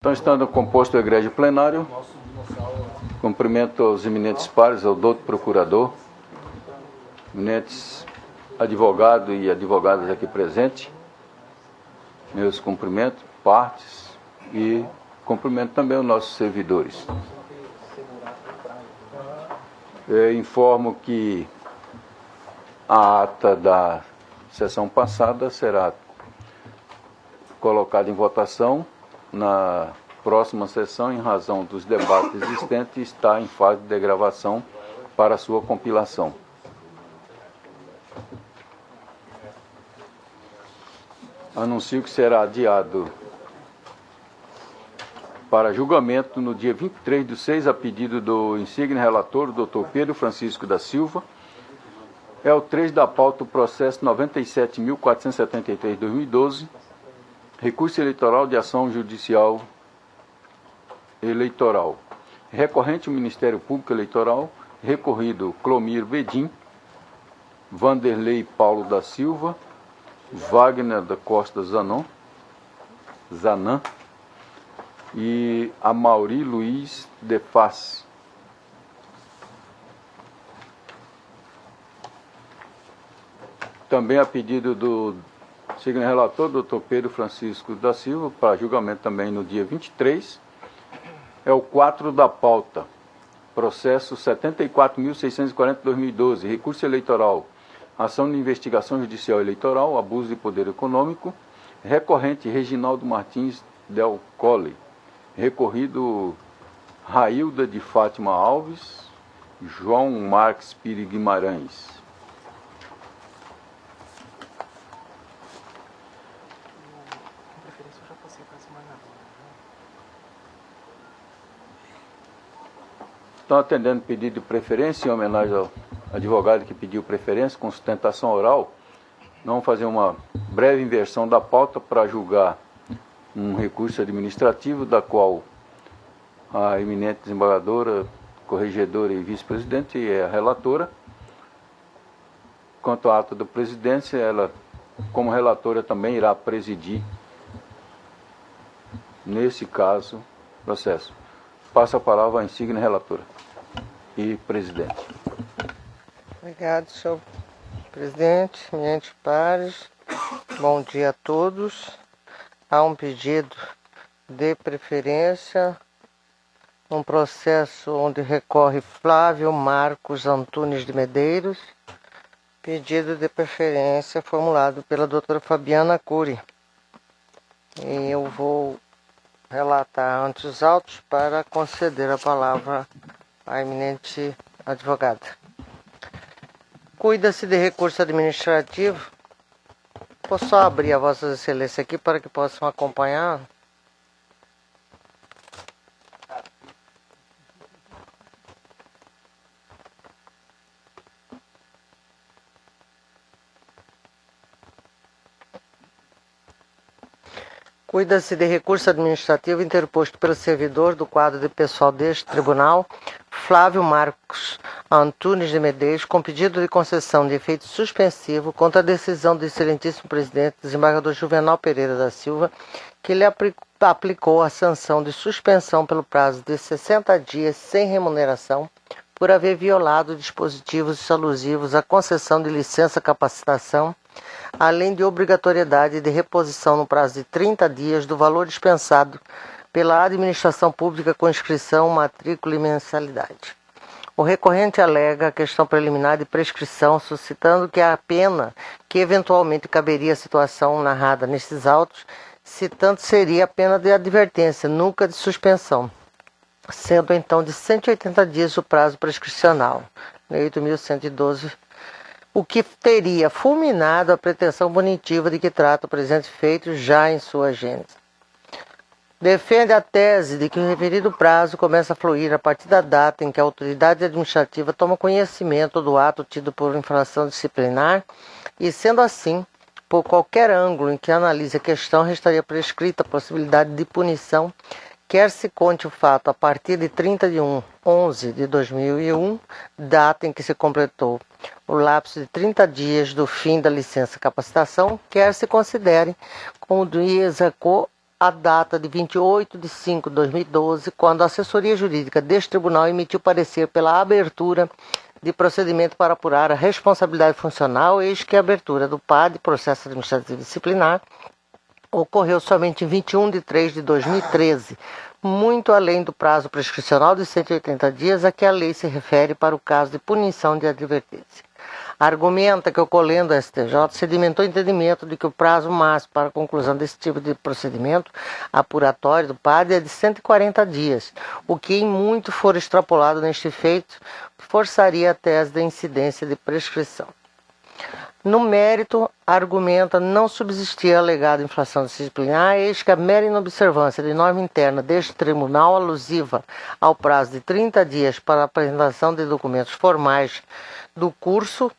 Então, estando composto o egrégio plenário, cumprimento aos eminentes pares, ao doutor procurador, eminentes advogados e advogadas aqui presentes, meus cumprimentos, partes, e cumprimento também os nossos servidores. Informo que a ata da sessão passada será colocada em votação na próxima sessão, em razão dos debates existentes, e está em fase de gravação para sua compilação. Anuncio que será adiado para julgamento no dia 23/6, a pedido do insigne relator, o Dr. Pedro Francisco da Silva. É o 3 da pauta, o processo 97.473/2012, recurso eleitoral de ação judicial eleitoral. Recorrente o Ministério Público Eleitoral, recorrido Clomir Bedim, Vanderlei Paulo da Silva, Wagner da Costa Zanon e Amaury Luiz de Faz. Também a pedido do segundo relator, Dr. Pedro Francisco da Silva, para julgamento também no dia 23, é o 4 da pauta, processo 74.640/2012, recurso eleitoral, ação de investigação judicial eleitoral, abuso de poder econômico, recorrente Reginaldo Martins Del Colle, recorrido Railda de Fátima Alves, João Marques Pires Guimarães. Estão atendendo pedido de preferência, em homenagem ao advogado que pediu preferência, com sustentação oral. Vamos fazer uma breve inversão da pauta para julgar um recurso administrativo, da qual a eminente desembargadora, corregedora e vice-presidente é a relatora. Quanto à ata da presidência, ela, como relatora, também irá presidir, nesse caso, o processo. Passo a palavra à insigne relatora e presidente. Obrigado, senhor presidente, eminentes pares. Bom dia a todos. Há um pedido de preferência, um processo onde recorre Flávio Marcos Antunes de Medeiros, pedido de preferência formulado pela doutora Fabiana Cury. E eu vou relatar ante os autos para conceder a palavra à eminente advogada. Cuida-se de recurso administrativo. Vou só abrir a Vossa Excelência aqui para que possam acompanhar. Cuida-se de recurso administrativo interposto pelo servidor do quadro de pessoal deste tribunal, Flávio Marcos Antunes de Medeiros, com pedido de concessão de efeito suspensivo contra a decisão do excelentíssimo presidente, desembargador Juvenal Pereira da Silva, que lhe aplicou a sanção de suspensão pelo prazo de 60 dias sem remuneração, por haver violado dispositivos alusivos à concessão de licença capacitação, além de obrigatoriedade de reposição no prazo de 30 dias do valor dispensado pela administração pública com inscrição, matrícula e mensalidade. O recorrente alega a questão preliminar de prescrição, suscitando que a pena que eventualmente caberia à situação narrada nestes autos, se tanto seria a pena de advertência, nunca de suspensão, sendo então de 180 dias o prazo prescricional, 8.112, o que teria fulminado a pretensão punitiva de que trata o presente feito já em sua gênese. Defende a tese de que o referido prazo começa a fluir a partir da data em que a autoridade administrativa toma conhecimento do ato tido por infração disciplinar e, sendo assim, por qualquer ângulo em que analise a questão, restaria prescrita a possibilidade de punição, quer se conte o fato a partir de 30/11/2001, data em que se completou o lapso de 30 dias do fim da licença capacitação, quer se considere como do IESACO a data de 28/5/2012, quando a assessoria jurídica deste tribunal emitiu parecer pela abertura de procedimento para apurar a responsabilidade funcional, eis que a abertura do PAD, processo administrativo disciplinar, ocorreu somente em 21/3/2013, muito além do prazo prescricional de 180 dias a que a lei se refere para o caso de punição de advertência. Argumenta que, ocorrendo o STJ, sedimentou o entendimento de que o prazo máximo para a conclusão desse tipo de procedimento apuratório do PAD é de 140 dias, o que em muito for extrapolado neste feito, forçaria a tese da incidência de prescrição. No mérito, argumenta não subsistir a alegada infração disciplinar, eis que a mera inobservância de norma interna deste tribunal alusiva ao prazo de 30 dias para a apresentação de documentos formais do curso,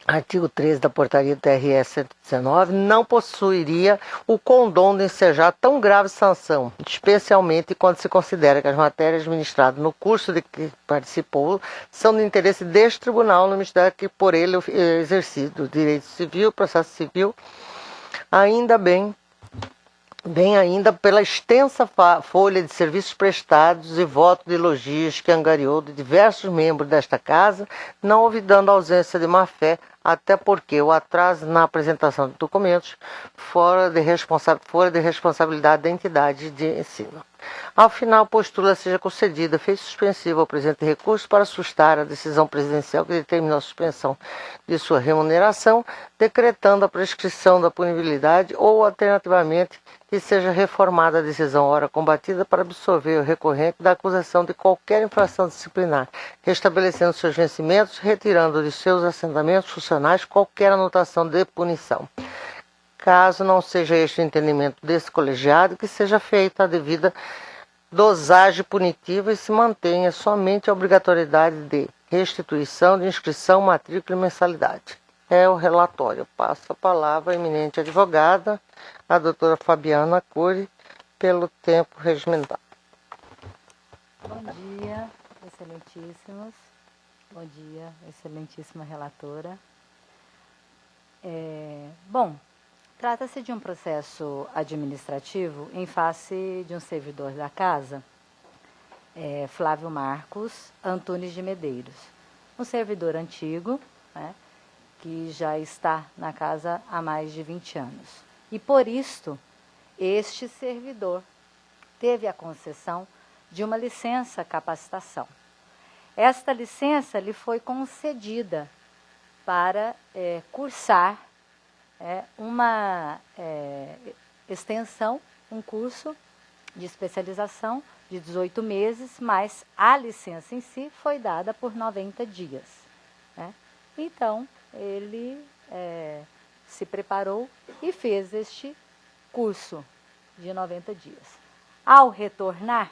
artigo 13 da portaria do TRE 119, não possuiria o condom de ensejar tão grave sanção, especialmente quando se considera que as matérias administradas no curso de que participou são de interesse deste tribunal, no mistério que por ele é exercido direito civil, processo civil, ainda bem ainda pela extensa folha de serviços prestados e voto de elogios que angariou de diversos membros desta casa, não olvidando a ausência de má-fé, até porque o atraso na apresentação de documentos fora de responsabilidade da entidade de ensino. Ao final, postula seja concedida, fez suspensivo ao presente recurso para sustar a decisão presidencial que determinou a suspensão de sua remuneração, decretando a prescrição da punibilidade ou, alternativamente, que seja reformada a decisão ora combatida para absolver o recorrente da acusação de qualquer infração disciplinar, restabelecendo seus vencimentos, retirando de seus assentamentos funcionais qualquer anotação de punição. Caso não seja este o entendimento desse colegiado, que seja feita a devida dosagem punitiva e se mantenha somente a obrigatoriedade de restituição de inscrição, matrícula e mensalidade. É o relatório. Passo a palavra à eminente advogada, a doutora Fabiana Cury, pelo tempo regimental. Bom dia, excelentíssimos. Bom dia, excelentíssima relatora. Trata-se de um processo administrativo em face de um servidor da casa, Flávio Marcos Antunes de Medeiros. Um servidor antigo, né, que já está na casa há mais de 20 anos. E por isto, este servidor teve a concessão de uma licença capacitação. Esta licença lhe foi concedida para cursar uma extensão, um curso de especialização de 18 meses, mas a licença em si foi dada por 90 dias. Né? Então, ele se preparou e fez este curso de 90 dias. Ao retornar,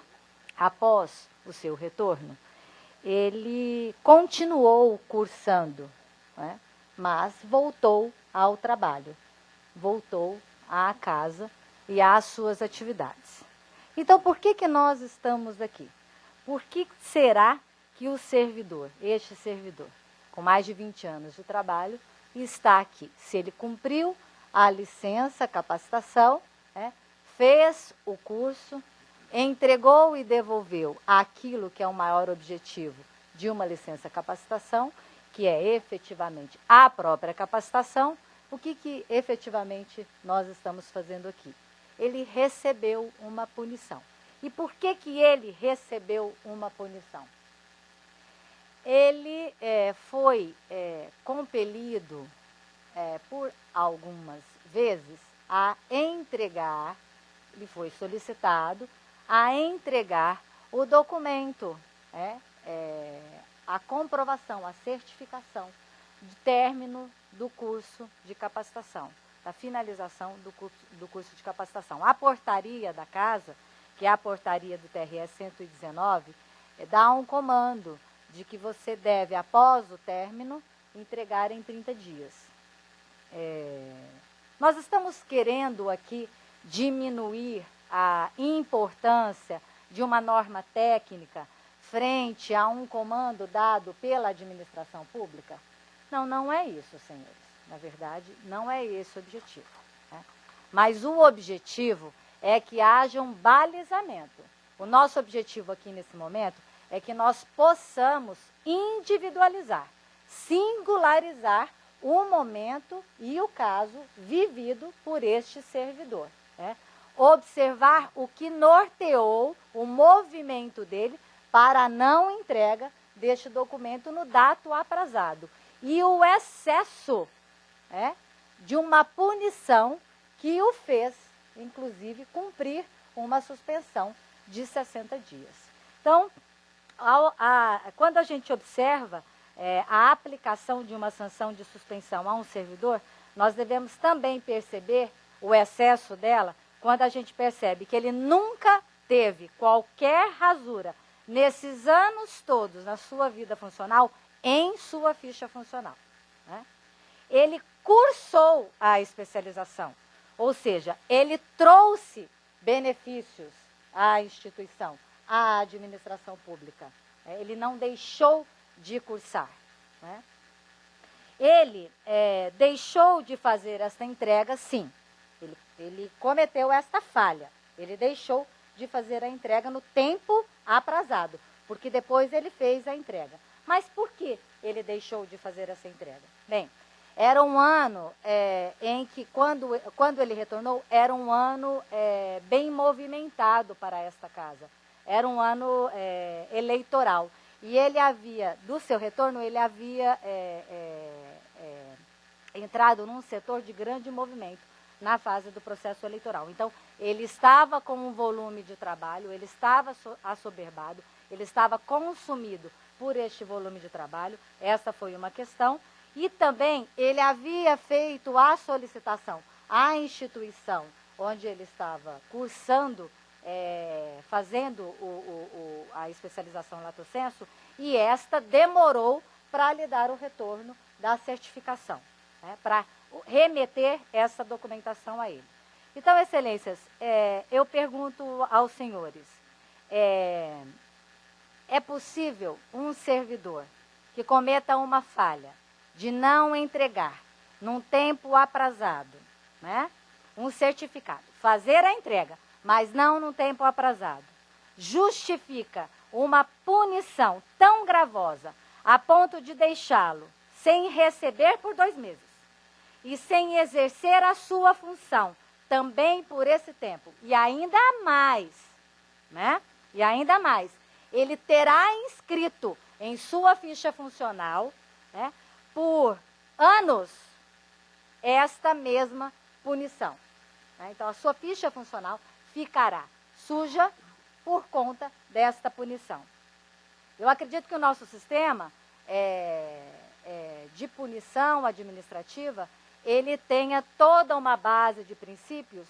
após o seu retorno, ele continuou cursando, né? Mas voltou ao trabalho, voltou à casa e às suas atividades. Então, por que nós estamos aqui? Por que será que o servidor, este servidor, com mais de 20 anos de trabalho, está aqui? Se ele cumpriu a licença, capacitação, fez o curso, entregou e devolveu aquilo que é o maior objetivo de uma licença capacitação, que é efetivamente a própria capacitação, o que efetivamente nós estamos fazendo aqui? Ele recebeu uma punição. E por que ele recebeu uma punição? Ele foi compelido por algumas vezes a entregar, lhe foi solicitado a entregar o documento, a comprovação, a certificação de término do curso de capacitação, da finalização do curso de capacitação. A portaria da casa, que é a portaria do TRE 119, dá um comando de que você deve, após o término, entregar em 30 dias. Nós estamos querendo aqui diminuir a importância de uma norma técnica frente a um comando dado pela administração pública? Não, não é isso, senhores. Na verdade, não é esse o objetivo. Né? Mas o objetivo é que haja um balizamento. O nosso objetivo aqui nesse momento é que nós possamos individualizar, singularizar o momento e o caso vivido por este servidor, né? Observar o que norteou o movimento dele para a não entrega deste documento no dato aprazado. E o excesso, né, de uma punição que o fez, inclusive, cumprir uma suspensão de 60 dias. Então, quando a gente observa a aplicação de uma sanção de suspensão a um servidor, nós devemos também perceber o excesso dela quando a gente percebe que ele nunca teve qualquer rasura nesses anos todos na sua vida funcional em sua ficha funcional, né? Ele cursou a especialização, ou seja, ele trouxe benefícios à instituição, à administração pública. Ele não deixou de cursar, né? Ele deixou de fazer esta entrega, sim. Ele cometeu esta falha. Ele deixou de fazer a entrega no tempo aprazado, porque depois ele fez a entrega. Mas por que ele deixou de fazer essa entrega? Bem, era um ano em que, quando ele retornou, era um ano bem movimentado para esta casa. Era um ano eleitoral. E ele havia, do seu retorno, ele havia entrado num setor de grande movimento na fase do processo eleitoral. Então, ele estava com um volume de trabalho, ele estava assoberbado, ele estava consumido por este volume de trabalho. Essa foi uma questão. E também ele havia feito a solicitação à instituição onde ele estava cursando, fazendo a especialização lato sensu, e esta demorou para lhe dar o retorno da certificação, né, para remeter essa documentação a ele. Então, excelências, eu pergunto aos senhores, é possível um servidor que cometa uma falha de não entregar num tempo aprazado, né, um certificado, fazer a entrega, mas não num tempo aprazado, justifica uma punição tão gravosa a ponto de deixá-lo sem receber por 2 meses e sem exercer a sua função também por esse tempo, e ainda mais, né? E ainda mais, ele terá inscrito em sua ficha funcional, né, por anos esta mesma punição, né? Então, a sua ficha funcional ficará suja por conta desta punição. Eu acredito que o nosso sistema de punição administrativa, ele tenha toda uma base de princípios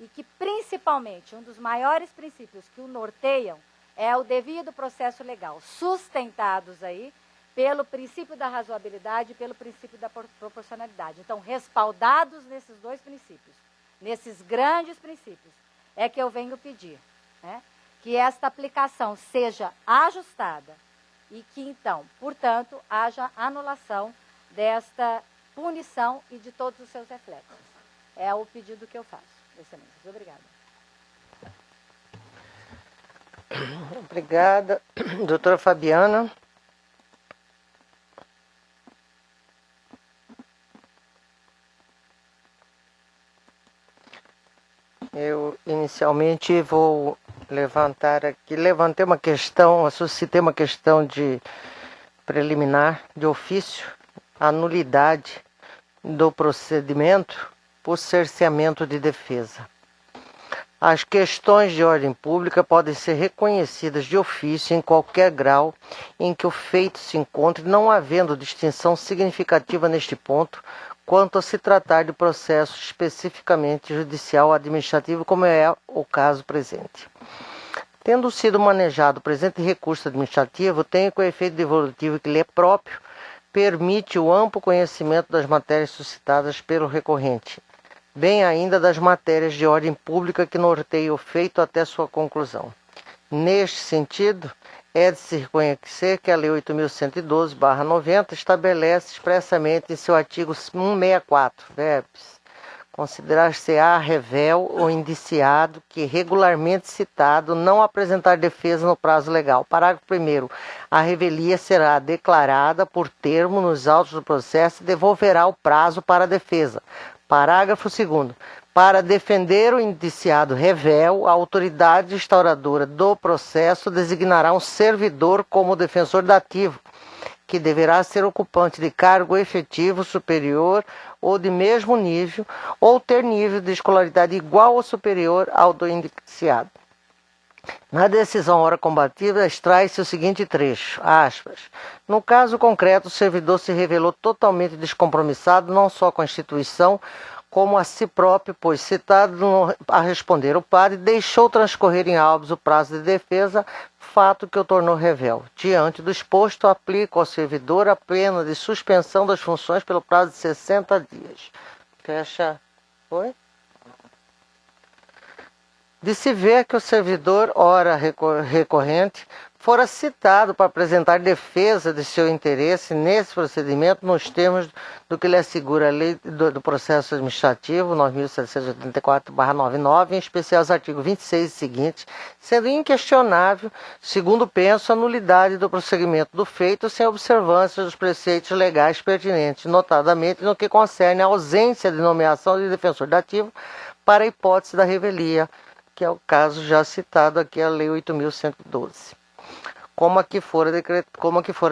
e que, principalmente, um dos maiores princípios que o norteiam é o devido processo legal, sustentados aí pelo princípio da razoabilidade e pelo princípio da proporcionalidade. Então, respaldados nesses 2 princípios, nesses grandes princípios, é que eu venho pedir, né, que esta aplicação seja ajustada e que, então, portanto, haja anulação desta punição e de todos os seus reflexos. É o pedido que eu faço. Excelências, obrigada. Obrigada. Doutora Fabiana. Eu, inicialmente, vou levantei uma questão, suscitei uma questão de preliminar, de ofício, a nulidade do procedimento por cerceamento de defesa. As questões de ordem pública podem ser reconhecidas de ofício em qualquer grau em que o feito se encontre, não havendo distinção significativa neste ponto, quanto a se tratar de processo especificamente judicial ou administrativo, como é o caso presente. Tendo sido manejado o presente recurso administrativo, tem com efeito devolutivo que lhe é próprio, permite o amplo conhecimento das matérias suscitadas pelo recorrente, bem ainda das matérias de ordem pública que norteiam o feito até sua conclusão. Neste sentido, é de se reconhecer que a Lei 8.112/90 estabelece expressamente em seu artigo 164, verbis, considerar-se-á rével ou indiciado que, regularmente citado, não apresentar defesa no prazo legal. Parágrafo 1º. A revelia será declarada por termo nos autos do processo e devolverá o prazo para a defesa. Parágrafo 2º. Para defender o indiciado rével, a autoridade instauradora do processo designará um servidor como defensor dativo, que deverá ser ocupante de cargo efetivo superior ou de mesmo nível, ou ter nível de escolaridade igual ou superior ao do indiciado. Na decisão ora combatida, extrai-se o seguinte trecho, aspas, no caso concreto, o servidor se revelou totalmente descompromissado, não só com a instituição, como a si próprio, pois, citado a responder o padre, deixou transcorrer em autos o prazo de defesa, fato que o tornou rével. Diante do exposto, aplica ao servidor a pena de suspensão das funções pelo prazo de 60 dias. Fecha. Oi? De se ver que o servidor, ora recorrente, fora citado para apresentar defesa de seu interesse nesse procedimento nos termos do que lhe assegura a lei do processo administrativo 9.784/99, em especial os artigos 26 e seguintes, sendo inquestionável, segundo penso, a nulidade do prosseguimento do feito sem observância dos preceitos legais pertinentes, notadamente no que concerne a ausência de nomeação de defensor dativo para a hipótese da revelia, que é o caso já citado aqui, a Lei 8.112. Como a que fora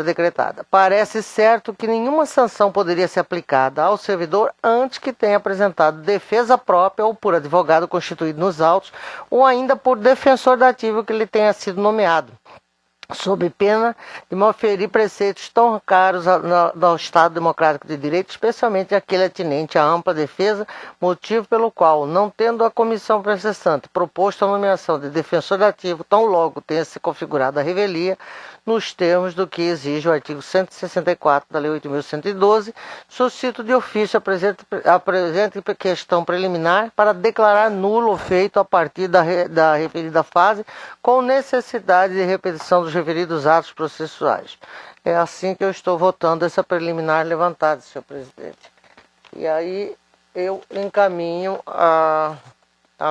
decretada. Parece certo que nenhuma sanção poderia ser aplicada ao servidor antes que tenha apresentado defesa própria ou por advogado constituído nos autos, ou ainda por defensor dativo que lhe tenha sido nomeado, sob pena de malferir preceitos tão caros ao Estado Democrático de Direito, especialmente aquele atinente à ampla defesa, motivo pelo qual, não tendo a comissão processante proposto a nomeação de defensor dativo, tão logo tenha se configurado a revelia, nos termos do que exige o artigo 164 da Lei 8.112, suscito de ofício a presente questão preliminar para declarar nulo o feito a partir da referida fase, com necessidade de repetição dos referidos atos processuais. É assim que eu estou votando essa preliminar levantada, senhor presidente. E aí eu encaminho a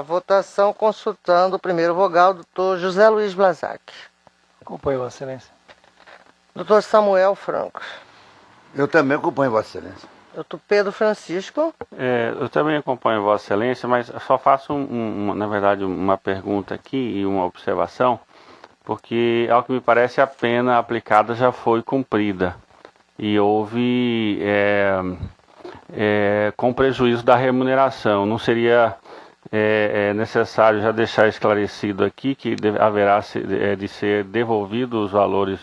votação consultando o primeiro vogal, doutor José Luiz Blazac. Acompanho, Vossa Excelência. Doutor Samuel Franco. Eu também acompanho, Vossa Excelência. Doutor Pedro Francisco. Eu também acompanho Vossa Excelência, mas só faço, na verdade, uma pergunta aqui e uma observação, porque, ao que me parece, a pena aplicada já foi cumprida e houve com prejuízo da remuneração. Não seria necessário já deixar esclarecido aqui que haverá de ser devolvidos os valores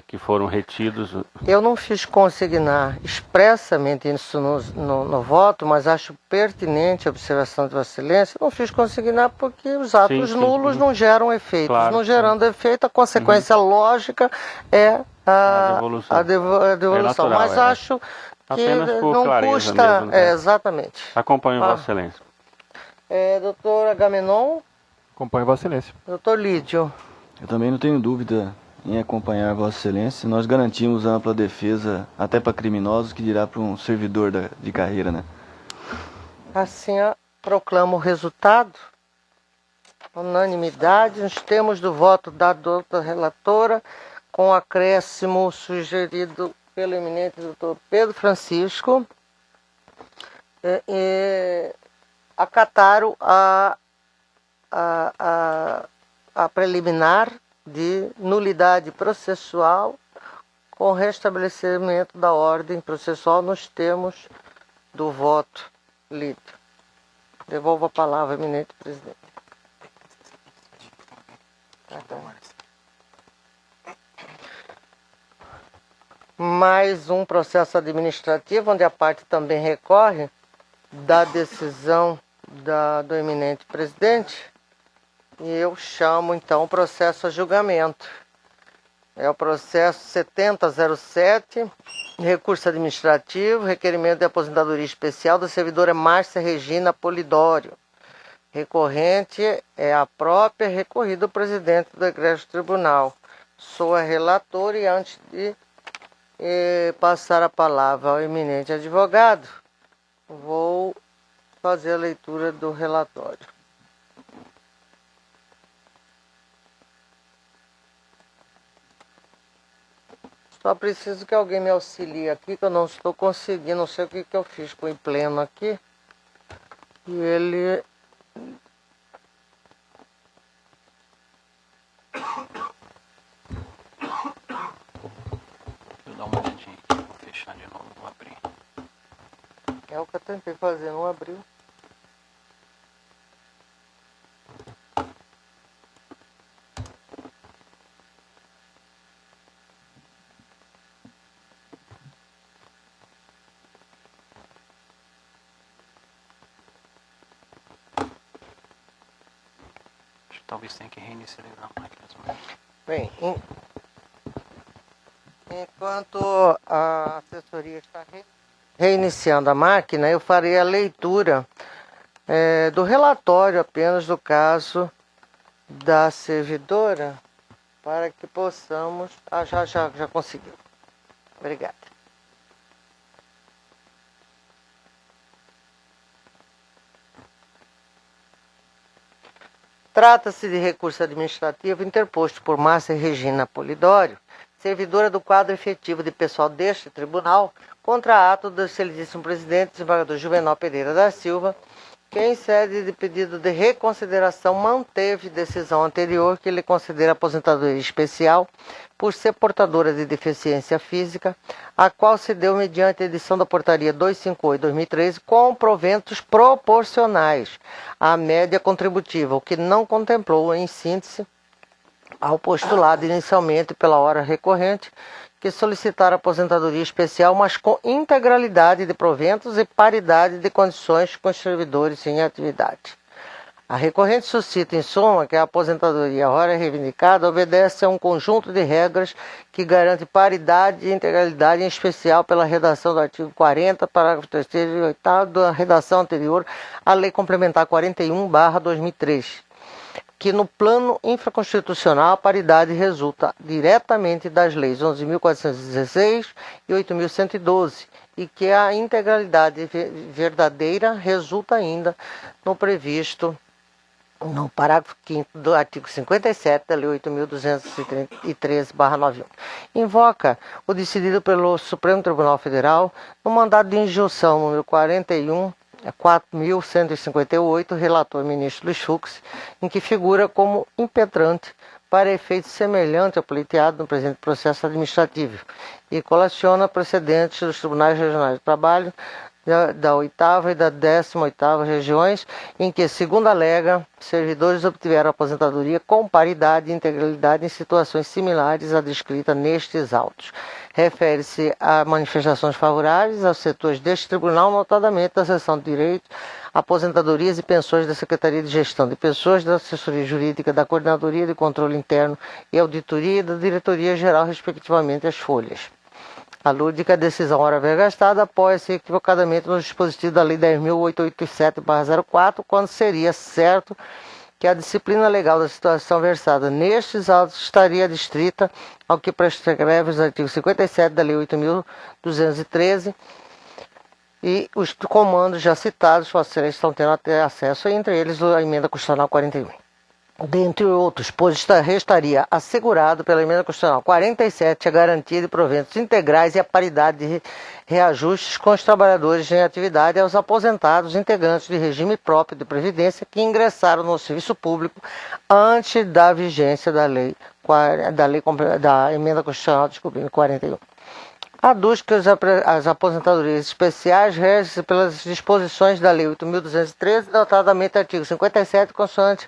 que foram retidos? Eu não fiz consignar expressamente isso no voto, mas acho pertinente a observação de Vossa Excelência. Não fiz consignar porque os atos nulos não geram efeitos. Claro, não gerando efeito, a consequência lógica é a devolução. Natural, mas acho que não custa... mesmo, exatamente. Acompanho Vossa Excelência. Doutor Agamenon. Acompanho Vossa Excelência. Doutor Lídio. Eu também não tenho dúvida em acompanhar Vossa Excelência. Nós garantimos ampla defesa até para criminosos, que dirá para um servidor de carreira, né? Assim, proclamo o resultado. Unanimidade nos termos do voto da doutora relatora, com acréscimo sugerido pelo eminente doutor Pedro Francisco, acataram a preliminar de nulidade processual com restabelecimento da ordem processual nos termos do voto lido. Devolvo a palavra, eminente presidente. Mais um processo administrativo, onde a parte também recorre da decisão do eminente presidente. E eu chamo, então, o processo a julgamento. É o processo 7007, recurso administrativo, requerimento de aposentadoria especial da servidora Márcia Regina Polidório. Recorrente é a própria recorrida do presidente do Egresso Tribunal. Sou a relatora e antes de passar a palavra ao eminente advogado, Vou fazer a leitura do relatório. Só preciso que alguém me auxilie aqui, que eu não estou conseguindo, não sei o que eu fiz com o pleno aqui. E ele... Vou dar uma olhadinha aqui, vou fechar de novo, vou abrir. É o que eu tentei fazer, não abriu. Acho que talvez tenha que reiniciar a máquina. Bem, enquanto a assessoria está reiniciando a máquina, eu farei a leitura do relatório apenas do caso da servidora, para que possamos... já conseguiu. Obrigada. Trata-se de recurso administrativo interposto por Márcia Regina Polidório, servidora do quadro efetivo de pessoal deste tribunal, contra ato do excelentíssimo presidente, desembargador Juvenal Pereira da Silva, que em sede de pedido de reconsideração manteve decisão anterior que lhe considera aposentadoria especial por ser portadora de deficiência física, a qual se deu mediante a edição da portaria 258/2013 com proventos proporcionais à média contributiva, o que não contemplou, em síntese, ao postulado inicialmente pela hora recorrente, que solicitaram aposentadoria especial, mas com integralidade de proventos e paridade de condições com os servidores em atividade. A recorrente suscita, em suma, que a aposentadoria agora reivindicada obedece a um conjunto de regras que garante paridade e integralidade, em especial pela redação do artigo 40, parágrafo 3º e 8º da redação anterior à Lei Complementar 41/2003. Que no plano infraconstitucional a paridade resulta diretamente das leis 11.416 e 8.112 e que a integralidade verdadeira resulta ainda no previsto no parágrafo 5º do artigo 57 da Lei 8.213/91. Invoca o decidido pelo Supremo Tribunal Federal no mandado de injunção número 4.158, relator ministro Luiz Fux, em que figura como impetrante para efeito semelhante ao pleiteado no presente processo administrativo e colaciona precedentes dos Tribunais Regionais de Trabalho da 8ª e da 18ª regiões, em que, segundo alega, servidores obtiveram aposentadoria com paridade e integralidade em situações similares à descrita nestes autos. Refere-se a manifestações favoráveis aos setores deste tribunal, notadamente da seção de direitos, aposentadorias e pensões da Secretaria de Gestão de Pessoas, da Assessoria Jurídica, da Coordenadoria de Controle Interno e Auditoria e da Diretoria Geral, respectivamente, as folhas. A lúdica decisão ora haver gastada apoia-se equivocadamente no dispositivo da Lei 10.887/04, quando seria certo que a disciplina legal da situação versada nestes autos estaria adstrita ao que prescreve os artigos 57 da Lei 8.213 e os comandos já citados, vocês estão tendo até acesso, entre eles a emenda constitucional 41. Dentre outros, pois restaria assegurado pela emenda constitucional 47 a garantia de proventos integrais e a paridade de reajustes com os trabalhadores em atividade aos aposentados integrantes de regime próprio de previdência que ingressaram no serviço público antes da vigência da emenda constitucional 41. Aduz que as aposentadorias especiais regem-se pelas disposições da Lei 8.213, notadamente artigo 57, consoante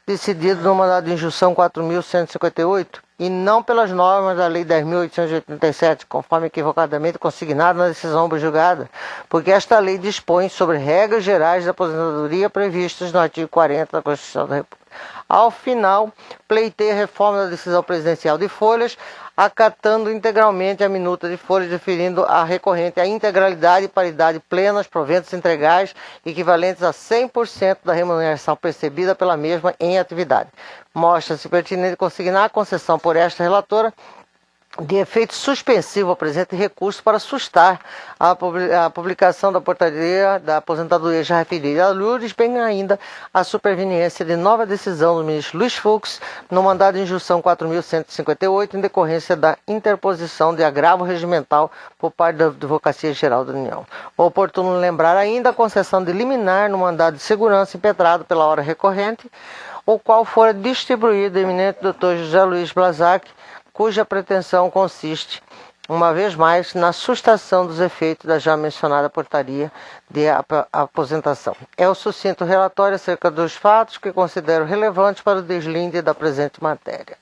decidido no mandado de injunção 4.158, e não pelas normas da Lei 10.887, conforme equivocadamente consignado na decisão julgada, porque esta lei dispõe sobre regras gerais de aposentadoria previstas no artigo 40 da Constituição da República. Ao final, pleiteia a reforma da decisão presidencial de folhas, acatando integralmente a minuta de folhas, deferindo a recorrente a integralidade e paridade plenas, proventos integrais, equivalentes a 100% da remuneração percebida pela mesma em atividade. Mostra-se pertinente consignar a concessão por esta relatora de efeito suspensivo ao presente recurso para sustar a publicação da portaria da aposentadoria já referida a Lourdes, bem ainda a superveniência de nova decisão do ministro Luiz Fux no mandado de injunção 4.158 em decorrência da interposição de agravo regimental por parte da Advocacia Geral da União. Oportuno lembrar ainda a concessão de liminar no mandado de segurança impetrado pela hora recorrente, o qual fora distribuído ao eminente Dr. José Luiz Blazac, cuja pretensão consiste, uma vez mais, na sustação dos efeitos da já mencionada portaria de aposentação. É o sucinto relatório acerca dos fatos que considero relevantes para o deslinde da presente matéria.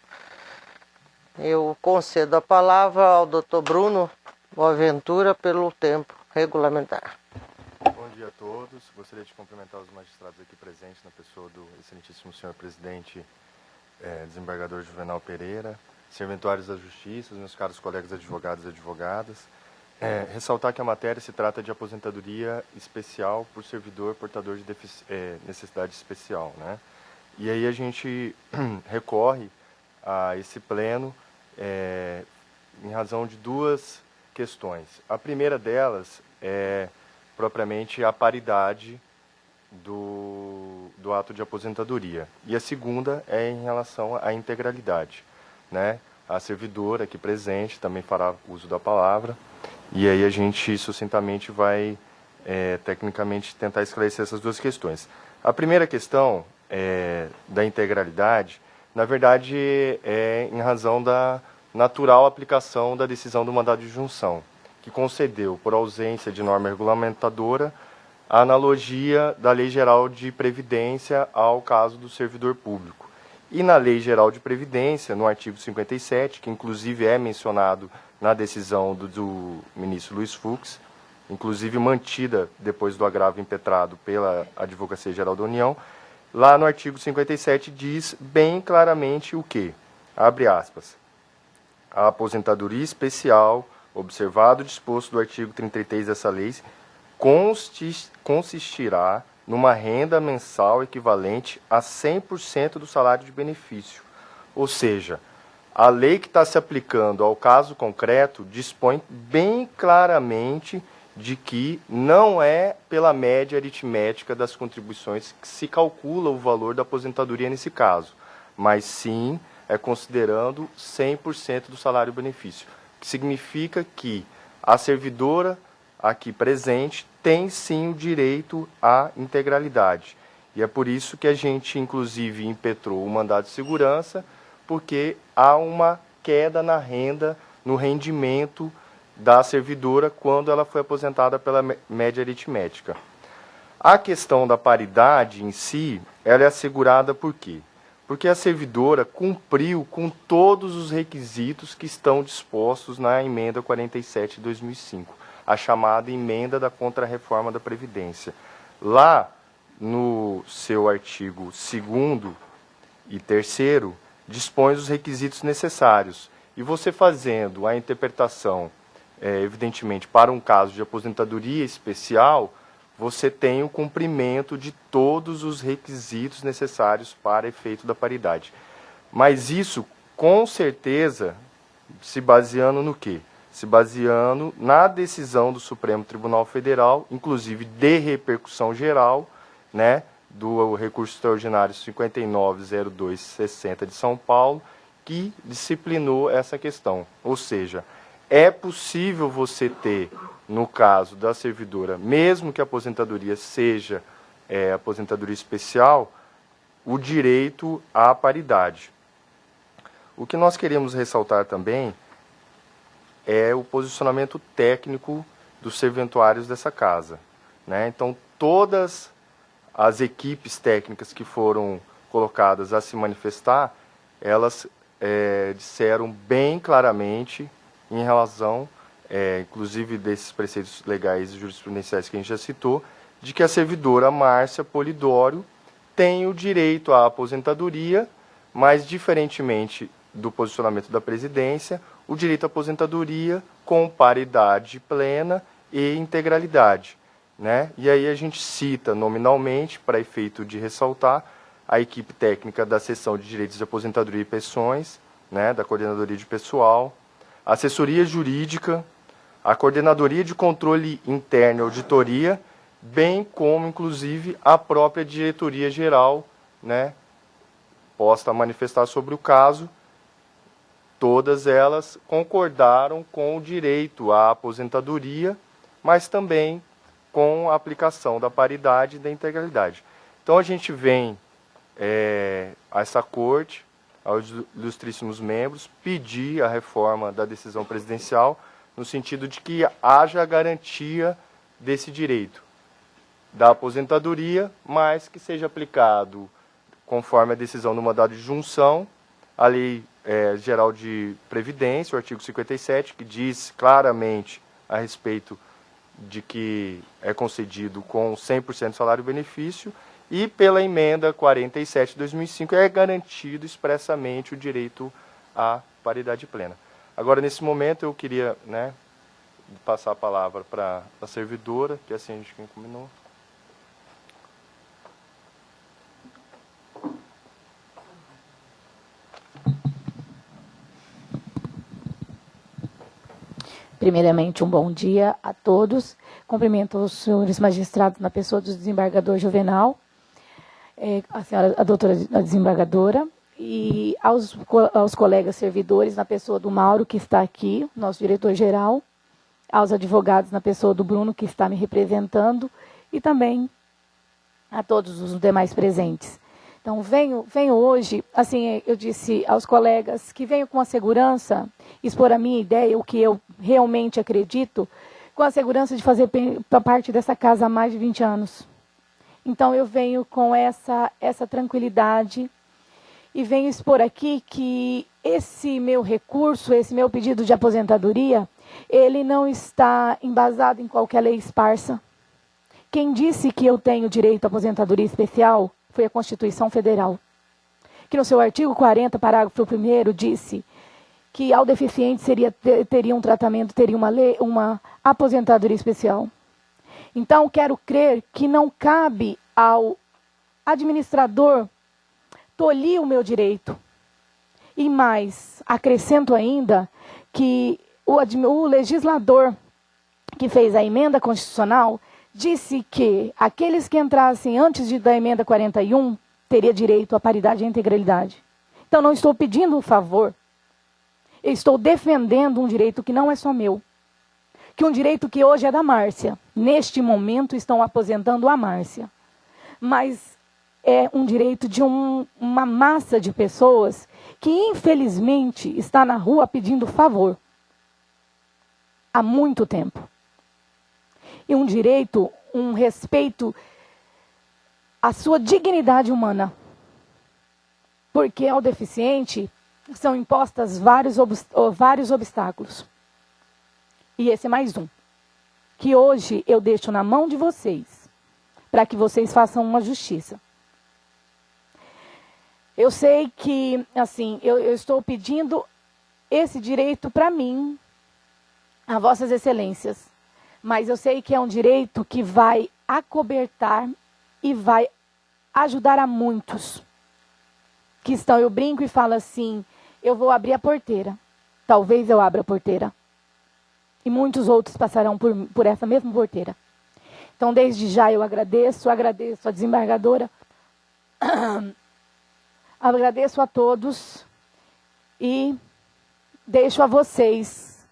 Eu concedo a palavra ao Dr. Bruno Boaventura pelo tempo regulamentar. Bom dia a todos. Gostaria de cumprimentar os magistrados aqui presentes na pessoa do excelentíssimo senhor presidente, desembargador Juvenal Pereira, serventuários da Justiça, meus caros colegas advogados e advogadas. Ressaltar que a matéria se trata de aposentadoria especial por servidor portador de necessidade especial, né? E aí a gente recorre a esse pleno em razão de duas questões. A primeira delas é propriamente a paridade do ato de aposentadoria. E a segunda é em relação à integralidade, né? A servidora aqui presente também fará uso da palavra, e aí a gente sucintamente vai, tecnicamente, tentar esclarecer essas duas questões. A primeira questão da integralidade, na verdade, é em razão da natural aplicação da decisão do mandado de junção, que concedeu, por ausência de norma regulamentadora, a analogia da Lei Geral de Previdência ao caso do servidor público. E na Lei Geral de Previdência, no artigo 57, que inclusive é mencionado na decisão do ministro Luiz Fux, inclusive mantida depois do agravo impetrado pela Advocacia Geral da União, lá no artigo 57 diz bem claramente o quê? Abre aspas. A aposentadoria especial, observado o disposto do artigo 33 dessa lei, consistirá numa renda mensal equivalente a 100% do salário de benefício. Ou seja, a lei que está se aplicando ao caso concreto dispõe bem claramente de que não é pela média aritmética das contribuições que se calcula o valor da aposentadoria nesse caso, mas sim é considerando 100% do salário benefício, que significa que a servidora aqui presente tem sim o direito à integralidade. E é por isso que a gente, inclusive, impetrou o mandado de segurança, porque há uma queda na renda, no rendimento da servidora quando ela foi aposentada pela média aritmética. A questão da paridade em si, ela é assegurada por quê? Porque a servidora cumpriu com todos os requisitos que estão dispostos na emenda 47 de 2005. A chamada emenda da Contra-Reforma da Previdência. Lá, no seu artigo 2º e 3º, dispõe os requisitos necessários. E você fazendo a interpretação, evidentemente, para um caso de aposentadoria especial, você tem o cumprimento de todos os requisitos necessários para efeito da paridade. Mas isso, com certeza, se baseando no quê? Se baseando na decisão do Supremo Tribunal Federal, inclusive de repercussão geral, né, do recurso extraordinário 590260 de São Paulo, que disciplinou essa questão. Ou seja, é possível você ter, no caso da servidora, mesmo que a aposentadoria seja aposentadoria especial, o direito à paridade. O que nós queremos ressaltar também é o posicionamento técnico dos serventuários dessa casa, né? Então, todas as equipes técnicas que foram colocadas a se manifestar, elas disseram bem claramente em relação, inclusive desses preceitos legais e jurisprudenciais que a gente já citou, de que a servidora Márcia Polidório tem o direito à aposentadoria, mas diferentemente do posicionamento da presidência, o direito à aposentadoria com paridade plena e integralidade, né? E aí a gente cita nominalmente, para efeito de ressaltar, a equipe técnica da Seção de Direitos de Aposentadoria e Pensões, né, da Coordenadoria de Pessoal, a assessoria jurídica, a coordenadoria de controle interno e auditoria, bem como, inclusive, a própria diretoria geral, né, posta a manifestar sobre o caso. Todas elas concordaram com o direito à aposentadoria, mas também com a aplicação da paridade e da integralidade. Então, a gente vem a essa corte, aos ilustríssimos membros, pedir a reforma da decisão presidencial no sentido de que haja a garantia desse direito da aposentadoria, mas que seja aplicado conforme a decisão do mandado de junção, a Lei Geral de Previdência, o artigo 57, que diz claramente a respeito de que é concedido com 100% do salário-benefício, e pela emenda 47 de 2005 é garantido expressamente o direito à paridade plena. Agora, nesse momento, eu queria, né, passar a palavra para a servidora, que assim a gente combinou. Primeiramente, um bom dia a todos. Cumprimento os senhores magistrados na pessoa do desembargador Juvenal, a doutora a desembargadora, e aos colegas servidores na pessoa do Mauro, que está aqui, nosso diretor-geral, aos advogados na pessoa do Bruno, que está me representando, e também a todos os demais presentes. Então, venho hoje, assim, eu disse aos colegas que venho com a segurança, expor a minha ideia, o que eu realmente acredito, com a segurança de fazer parte dessa casa há mais de 20 anos. Então, eu venho com essa tranquilidade e venho expor aqui que esse meu recurso, esse meu pedido de aposentadoria, ele não está embasado em qualquer lei esparsa. Quem disse que eu tenho direito à aposentadoria especial foi a Constituição Federal, que no seu artigo 40, parágrafo 1º, disse que ao deficiente teria um tratamento, teria uma aposentadoria especial. Então, quero crer que não cabe ao administrador tolir o meu direito. E mais, acrescento ainda que o legislador que fez a emenda constitucional disse que aqueles que entrassem antes da emenda 41 teria direito à paridade e integralidade. Então, não estou pedindo um favor. Eu estou defendendo um direito que não é só meu. Que um direito que hoje é da Márcia. Neste momento, estão aposentando a Márcia. Mas é um direito de uma massa de pessoas que, infelizmente, está na rua pedindo favor. Há muito tempo. E um direito, um respeito à sua dignidade humana. Porque ao deficiente são impostas vários obstáculos. E esse é mais um. Que hoje eu deixo na mão de vocês, para que vocês façam uma justiça. Eu sei que, assim, eu estou pedindo esse direito para mim, a vossas excelências. Mas eu sei que é um direito que vai acobertar e vai ajudar a muitos. Que estão, eu brinco e falo assim, eu vou abrir a porteira. Talvez eu abra a porteira. E muitos outros passarão por essa mesma porteira. Então, desde já eu agradeço a desembargadora, agradeço a todos e deixo a vocês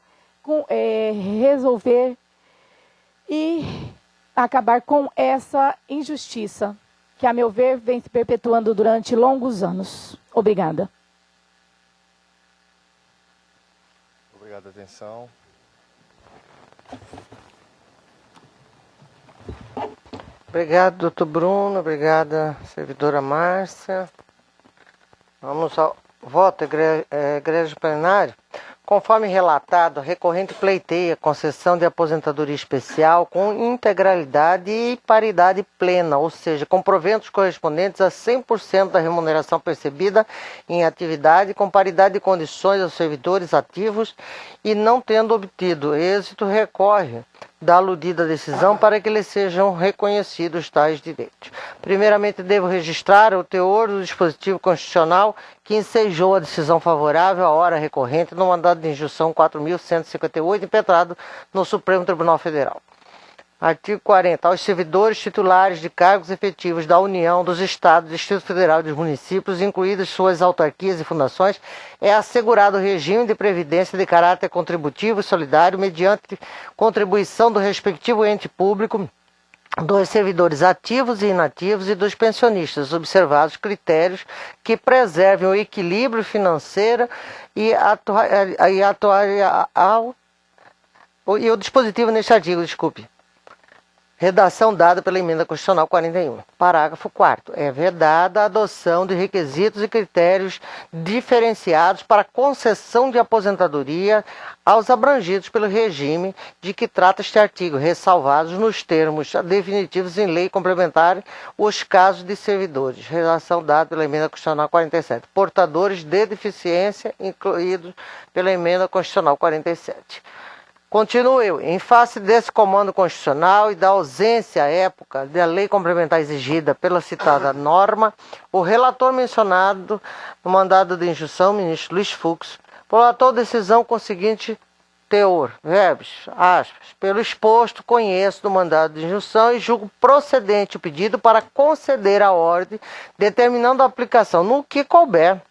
resolver e acabar com essa injustiça que, a meu ver, vem se perpetuando durante longos anos. Obrigada. Obrigado, atenção. Obrigado, doutor Bruno. Obrigada, servidora Márcia. Vamos ao voto, egrégio plenário. Conforme relatado, a recorrente pleiteia concessão de aposentadoria especial com integralidade e paridade plena, ou seja, com proventos correspondentes a 100% da remuneração percebida em atividade, com paridade de condições aos servidores ativos e não tendo obtido êxito, recorre da aludida decisão para que lhes sejam reconhecidos tais direitos. Primeiramente, devo registrar o teor do dispositivo constitucional que ensejou a decisão favorável à hora recorrente no mandado de injunção 4.158, impetrado no Supremo Tribunal Federal. Artigo 40. Aos servidores titulares de cargos efetivos da União, dos Estados, Distrito Federal e dos municípios, incluídas suas autarquias e fundações, é assegurado o regime de previdência de caráter contributivo e solidário mediante contribuição do respectivo ente público, dos servidores ativos e inativos e dos pensionistas, observados critérios que preservem o equilíbrio financeiro e o dispositivo neste artigo, Redação dada pela Emenda Constitucional 41. Parágrafo 4º. É vedada a adoção de requisitos e critérios diferenciados para concessão de aposentadoria aos abrangidos pelo regime de que trata este artigo, ressalvados nos termos definitivos em lei complementar os casos de servidores. Redação dada pela Emenda Constitucional 47. Portadores de deficiência, incluídos pela Emenda Constitucional 47. Continuo eu. Em face desse comando constitucional e da ausência à época da lei complementar exigida pela citada norma, o relator mencionado no mandado de injunção, ministro Luiz Fux, prolatou decisão com o seguinte teor, verbos, aspas, pelo exposto conheço do mandado de injunção e julgo procedente o pedido para conceder a ordem, determinando a aplicação no que couber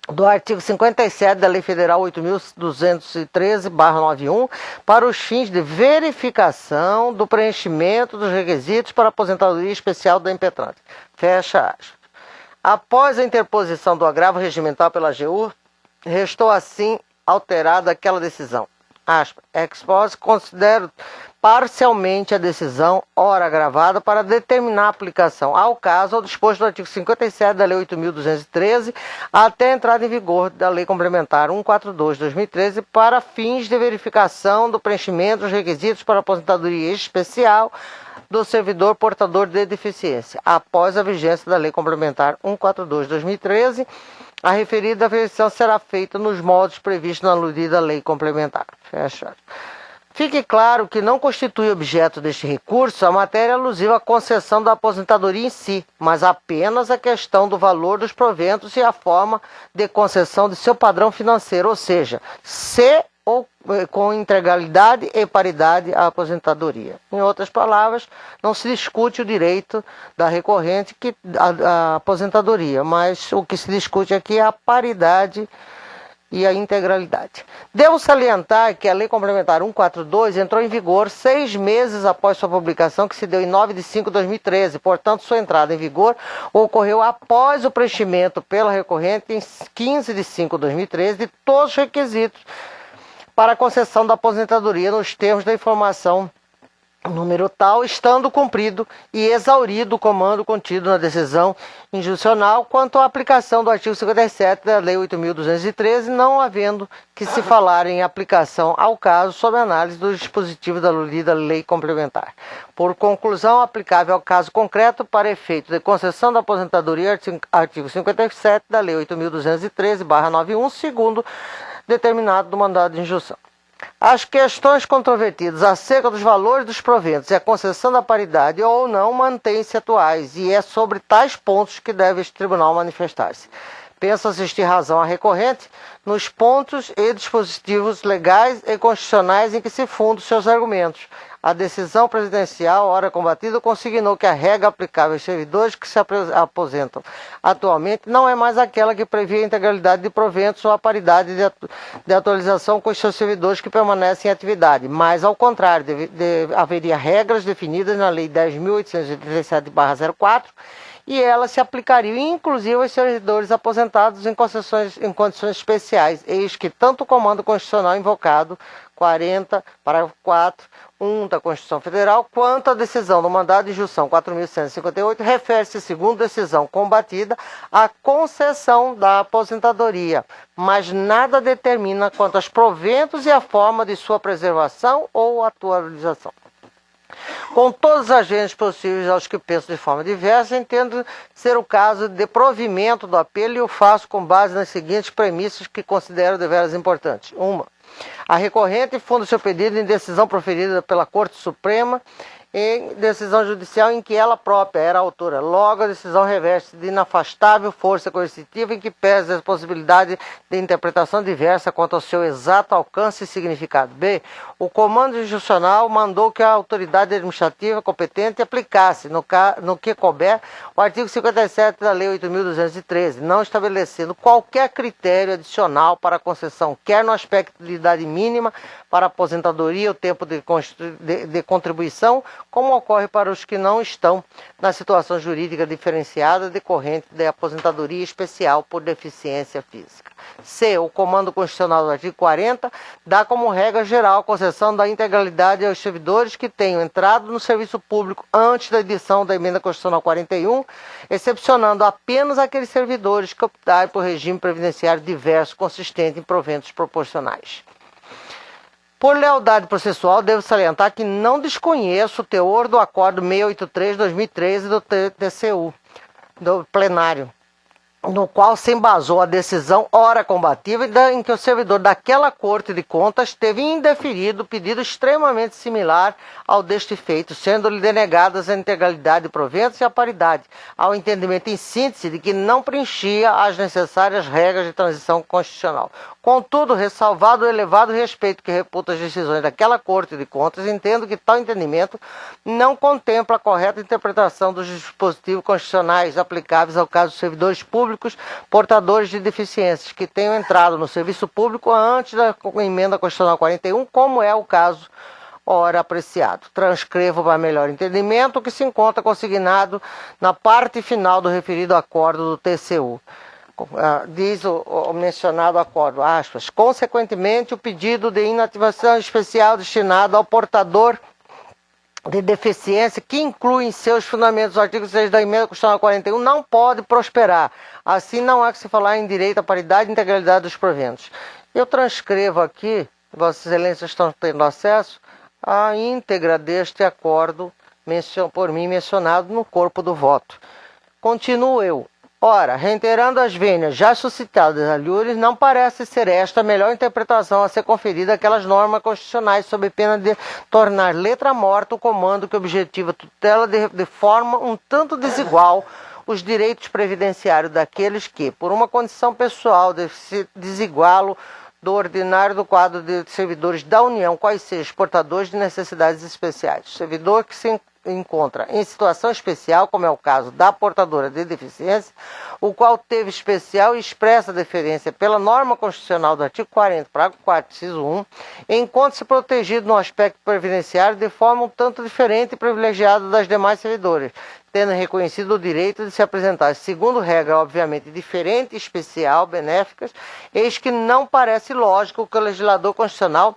do artigo 57 da Lei Federal 8.213/91 para os fins de verificação do preenchimento dos requisitos para aposentadoria especial da impetrante. Fecha aspas. Após a interposição do agravo regimental pela AGU, restou assim alterada aquela decisão. Aspas. Ex post, considero parcialmente a decisão, ora agravada, para determinar a aplicação ao caso ao disposto do artigo 57 da Lei 8.213 até a entrada em vigor da Lei Complementar 142/2013 para fins de verificação do preenchimento dos requisitos para aposentadoria especial do servidor portador de deficiência, após a vigência da Lei Complementar 142/2013, a referida verificação será feita nos modos previstos na aludida Lei Complementar. Fecha. Fique claro que não constitui objeto deste recurso a matéria alusiva à concessão da aposentadoria em si, mas apenas a questão do valor dos proventos e a forma de concessão de seu padrão financeiro, ou seja, se ou com integralidade e paridade à aposentadoria. Em outras palavras, não se discute o direito da recorrente à aposentadoria, mas o que se discute aqui é a paridade e a integralidade. Devo salientar que a Lei Complementar 142 entrou em vigor 6 meses após sua publicação, que se deu em 9/5/2013. Portanto, sua entrada em vigor ocorreu após o preenchimento pela recorrente em 15/5/2013 de todos os requisitos para a concessão da aposentadoria nos termos da informação número tal, estando cumprido e exaurido o comando contido na decisão injuncional quanto à aplicação do artigo 57 da Lei 8.213, não havendo que se falar em aplicação ao caso sob análise do dispositivo da aludida Lei Complementar. Por conclusão, aplicável ao caso concreto para efeito de concessão da aposentadoria, artigo 57 da Lei 8.213/91, segundo determinado do mandado de injunção. As questões controvertidas acerca dos valores dos proventos e a concessão da paridade ou não mantêm-se atuais, e é sobre tais pontos que deve este tribunal manifestar-se. Penso assistir razão à recorrente nos pontos e dispositivos legais e constitucionais em que se fundam seus argumentos. A decisão presidencial, ora combatida, consignou que a regra aplicável aos servidores que se aposentam atualmente não é mais aquela que previa a integralidade de proventos ou a paridade de atualização com os seus servidores que permanecem em atividade, mas, ao contrário, haveria regras definidas na Lei 10.887/04 e elas se aplicariam inclusive aos servidores aposentados em condições especiais, eis que tanto o comando constitucional invocado 40, parágrafo 4, 1 da Constituição Federal, quanto a decisão do mandado de injunção 4.158, refere-se, segundo decisão combatida, à concessão da aposentadoria, mas nada determina quanto aos proventos e a forma de sua preservação ou atualização. com todos os agentes possíveis aos que penso de forma diversa, entendo ser o caso de provimento do apelo e o faço com base nas seguintes premissas que considero deveras importantes. 1. A recorrente funda seu pedido em decisão proferida pela Corte Suprema em decisão judicial em que ela própria era autora. Logo, a decisão reveste de inafastável força coercitiva em que pesa a possibilidade de interpretação diversa quanto ao seu exato alcance e significado. B. O comando jurisdicional mandou que a autoridade administrativa competente aplicasse, no que couber, o artigo 57 da Lei 8.213, não estabelecendo qualquer critério adicional para a concessão, quer no aspecto de idade mínima para a aposentadoria, o tempo de contribuição, como ocorre para os que não estão na situação jurídica diferenciada decorrente da aposentadoria especial por deficiência física. C. O comando constitucional do artigo 40 dá como regra geral a concessão da integralidade aos servidores que tenham entrado no serviço público antes da edição da emenda constitucional 41, excepcionando apenas aqueles servidores que optarem por regime previdenciário diverso consistente em proventos proporcionais. Por lealdade processual, devo salientar que não desconheço o teor do Acordo 683/2013 do TCU, do plenário, no qual se embasou a decisão ora combativa em que o servidor daquela Corte de Contas teve indeferido pedido extremamente similar ao deste feito, sendo-lhe denegadas a integralidade de proventos e a paridade, ao entendimento em síntese de que não preenchia as necessárias regras de transição constitucional. Contudo, ressalvado o elevado respeito que reputa as decisões daquela Corte de Contas, entendo que tal entendimento não contempla a correta interpretação dos dispositivos constitucionais aplicáveis ao caso dos servidores públicos portadores de deficiências que tenham entrado no serviço público antes da emenda constitucional 41, como é o caso ora apreciado. Transcrevo para melhor entendimento o que se encontra consignado na parte final do referido acordo do TCU. Diz o mencionado acordo, aspas, consequentemente o pedido de inativação especial destinado ao portador de deficiência, que inclui em seus fundamentos o artigo 6 da emenda constitucional 41, não pode prosperar. Assim não há que se falar em direito à paridade e integralidade dos proventos. Eu transcrevo aqui, Vossas Excelências estão tendo acesso, a íntegra deste acordo por mim mencionado no corpo do voto. Continuo eu. Ora, reiterando as vênias já suscitadas a Lures, não parece ser esta a melhor interpretação a ser conferida àquelas normas constitucionais sob pena de tornar letra morta o comando que objetiva a tutela de forma um tanto desigual os direitos previdenciários daqueles que, por uma condição pessoal, se desigualo do ordinário do quadro de servidores da União, quais sejam portadores de necessidades especiais. O servidor que se encontra em situação especial, como é o caso da portadora de deficiência, o qual teve especial e expressa deferência pela norma constitucional do artigo 40, parágrafo 4, inciso 1, encontra-se protegido no aspecto previdenciário de forma um tanto diferente e privilegiada das demais servidores, tendo reconhecido o direito de se apresentar, segundo regra, obviamente, diferente e especial, benéficas, eis que não parece lógico que o legislador constitucional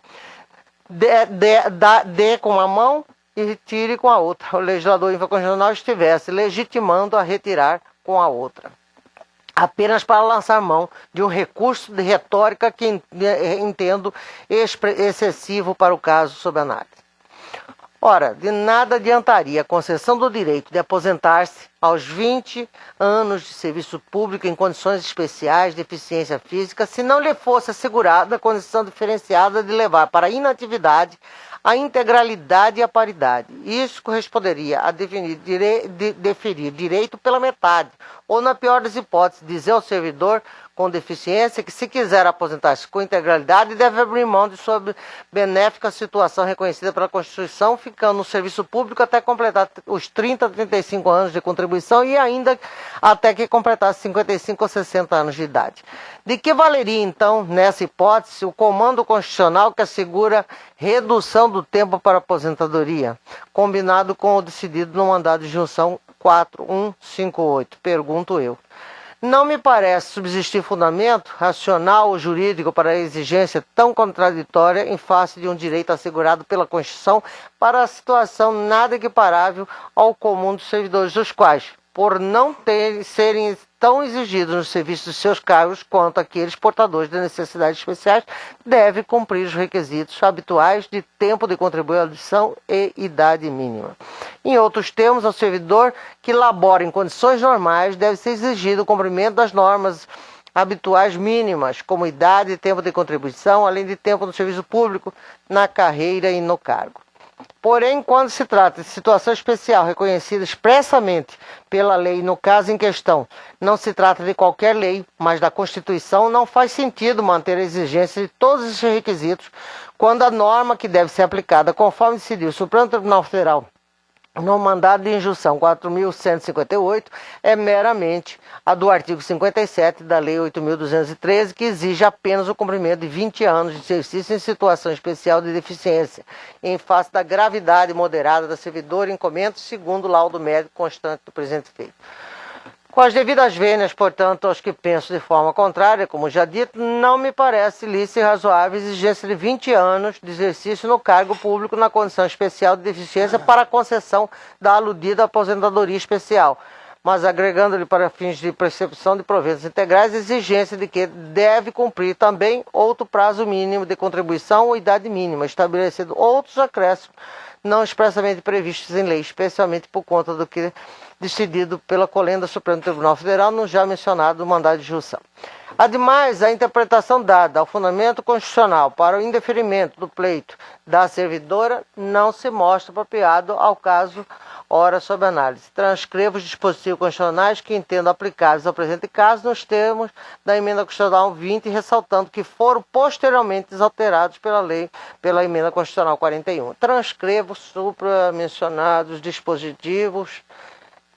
dê com uma mão e retire com a outra. O legislador infraconstitucional estivesse legitimando a retirar com a outra, apenas para lançar mão de um recurso de retórica que entendo excessivo para o caso sob análise. Ora, de nada adiantaria a concessão do direito de aposentar-se aos 20 anos de serviço público em condições especiais de deficiência física se não lhe fosse assegurada a condição diferenciada de levar para a inatividade a integralidade e a paridade. Isso corresponderia a deferir direito pela metade, ou, na pior das hipóteses, dizer ao servidor com deficiência que, se quiser aposentar-se com integralidade, deve abrir mão de sua benéfica situação reconhecida pela Constituição, ficando no serviço público até completar os 30 a 35 anos de contribuição e ainda até que completasse 55 ou 60 anos de idade. De que valeria, então, nessa hipótese, o comando constitucional que assegura redução do tempo para aposentadoria, combinado com o decidido no mandado de junção 4158? Pergunto eu. Não me parece subsistir fundamento racional ou jurídico para a exigência tão contraditória em face de um direito assegurado pela Constituição para a situação nada equiparável ao comum dos servidores, dos quais, por não serem tão exigidos no serviço dos seus cargos quanto aqueles portadores de necessidades especiais devem cumprir os requisitos habituais de tempo de contribuição e idade mínima. Em outros termos, ao servidor que labora em condições normais deve ser exigido o cumprimento das normas habituais mínimas, como idade e tempo de contribuição, além de tempo no serviço público, na carreira e no cargo. Porém, quando se trata de situação especial reconhecida expressamente pela lei, no caso em questão, não se trata de qualquer lei, mas da Constituição, não faz sentido manter a exigência de todos esses requisitos quando a norma que deve ser aplicada, conforme decidiu o Supremo Tribunal Federal no mandado de injunção 4.158, é meramente a do artigo 57 da Lei 8.213, que exige apenas o cumprimento de 20 anos de exercício em situação especial de deficiência, em face da gravidade moderada da servidora em comento, segundo o laudo médico constante do presente feito. Com as devidas vênias, portanto, aos que pensam de forma contrária, como já dito, não me parece lícita e razoável a exigência de 20 anos de exercício no cargo público na condição especial de deficiência para a concessão da aludida aposentadoria especial, mas agregando-lhe para fins de percepção de proventos integrais a exigência de que deve cumprir também outro prazo mínimo de contribuição ou idade mínima, estabelecendo outros acréscimos não expressamente previstos em lei, especialmente por conta do que decidido pela Colenda do Supremo Tribunal Federal no já mencionado mandado de injunção. Ademais, a interpretação dada ao fundamento constitucional para o indeferimento do pleito da servidora não se mostra apropriado ao caso ora sob análise. Transcrevo os dispositivos constitucionais que entendo aplicáveis ao presente caso nos termos da emenda constitucional 20, ressaltando que foram posteriormente alterados pela emenda constitucional 41. Transcrevo supra-mencionados dispositivos.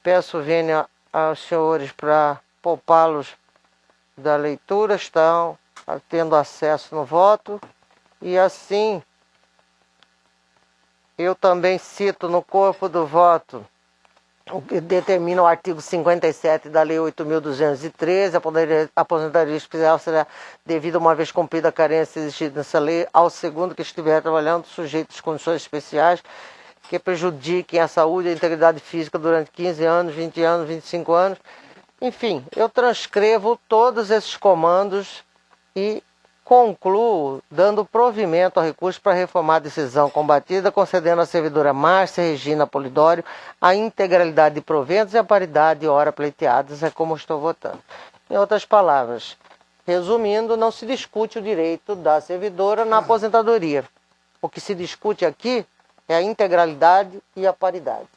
Peço vênia aos senhores para poupá-los da leitura, estão tendo acesso no voto, e assim eu também cito no corpo do voto o que determina o artigo 57 da Lei 8.213, a aposentadoria especial será devida uma vez cumprida a carência exigida nessa lei ao segundo que estiver trabalhando sujeito às condições especiais que prejudiquem a saúde e a integridade física durante 15 anos, 20 anos, 25 anos. Enfim, eu transcrevo todos esses comandos e concluo dando provimento ao recurso para reformar a decisão combatida, concedendo à servidora Márcia Regina Polidório a integralidade de proventos e a paridade de hora pleiteadas, é como estou votando. Em outras palavras, resumindo, não se discute o direito da servidora na aposentadoria. O que se discute aqui é a integralidade e a paridade.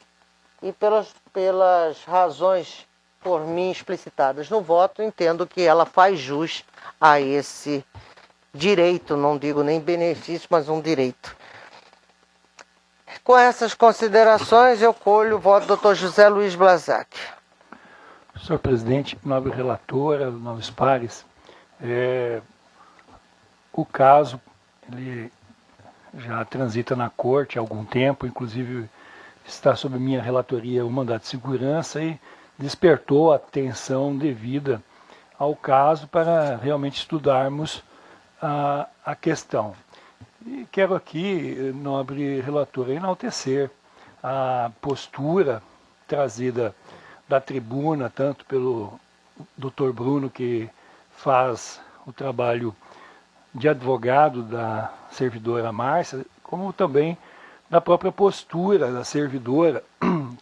E pelas razões por mim explicitadas no voto, entendo que ela faz jus a esse direito, não digo nem benefício, mas um direito. Com essas considerações, eu colho o voto do Dr. José Luiz Blazac. Senhor presidente, nobre relatora, nobres pares, o caso ele já transita na corte há algum tempo, inclusive está sob minha relatoria o mandado de segurança e despertou a atenção devida ao caso para realmente estudarmos a questão. E quero aqui, nobre relator, enaltecer a postura trazida da tribuna, tanto pelo Dr. Bruno, que faz o trabalho de advogado da servidora Márcia, como também da própria postura da servidora,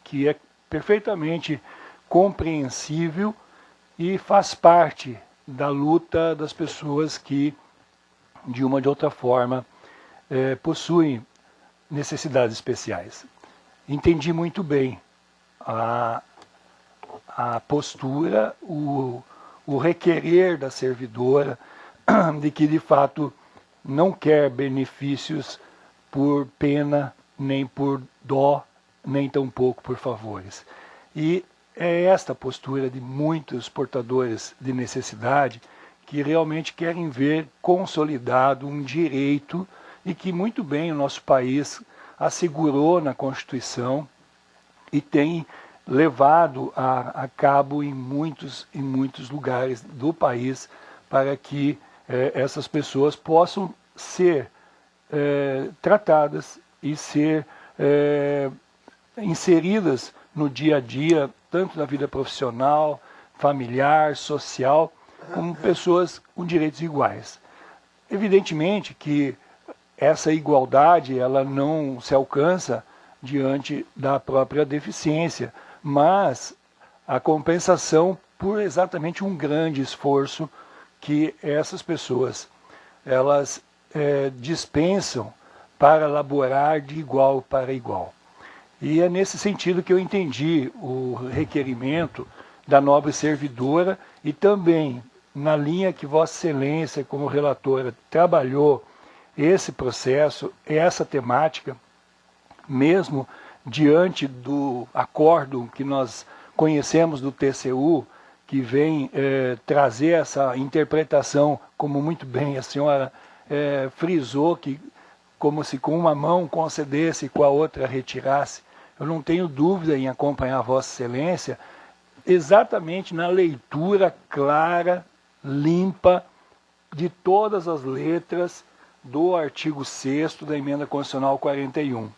que é perfeitamente compreensível e faz parte da luta das pessoas que, de uma ou de outra forma, possuem necessidades especiais. Entendi muito bem a postura, o requerer da servidora de que, de fato, não quer benefícios por pena, nem por dó, nem tampouco por favores. E é esta postura de muitos portadores de necessidade que realmente querem ver consolidado um direito e que muito bem o nosso país assegurou na Constituição e tem levado a cabo em muitos lugares do país para que essas pessoas possam ser tratadas e ser inseridas no dia a dia, tanto na vida profissional, familiar, social, como pessoas com direitos iguais. Evidentemente que essa igualdade ela não se alcança diante da própria deficiência, mas a compensação por exatamente um grande esforço que essas pessoas elas dispensam para laborar de igual para igual. E é nesse sentido que eu entendi o requerimento da nobre servidora e também na linha que Vossa Excelência, como relatora, trabalhou esse processo, essa temática, mesmo diante do acórdão que nós conhecemos do TCU, que vem trazer essa interpretação, como muito bem a senhora frisou, que como se com uma mão concedesse e com a outra retirasse. Eu não tenho dúvida em acompanhar Vossa Excelência exatamente na leitura clara, limpa, de todas as letras do artigo 6º da Emenda Constitucional 41,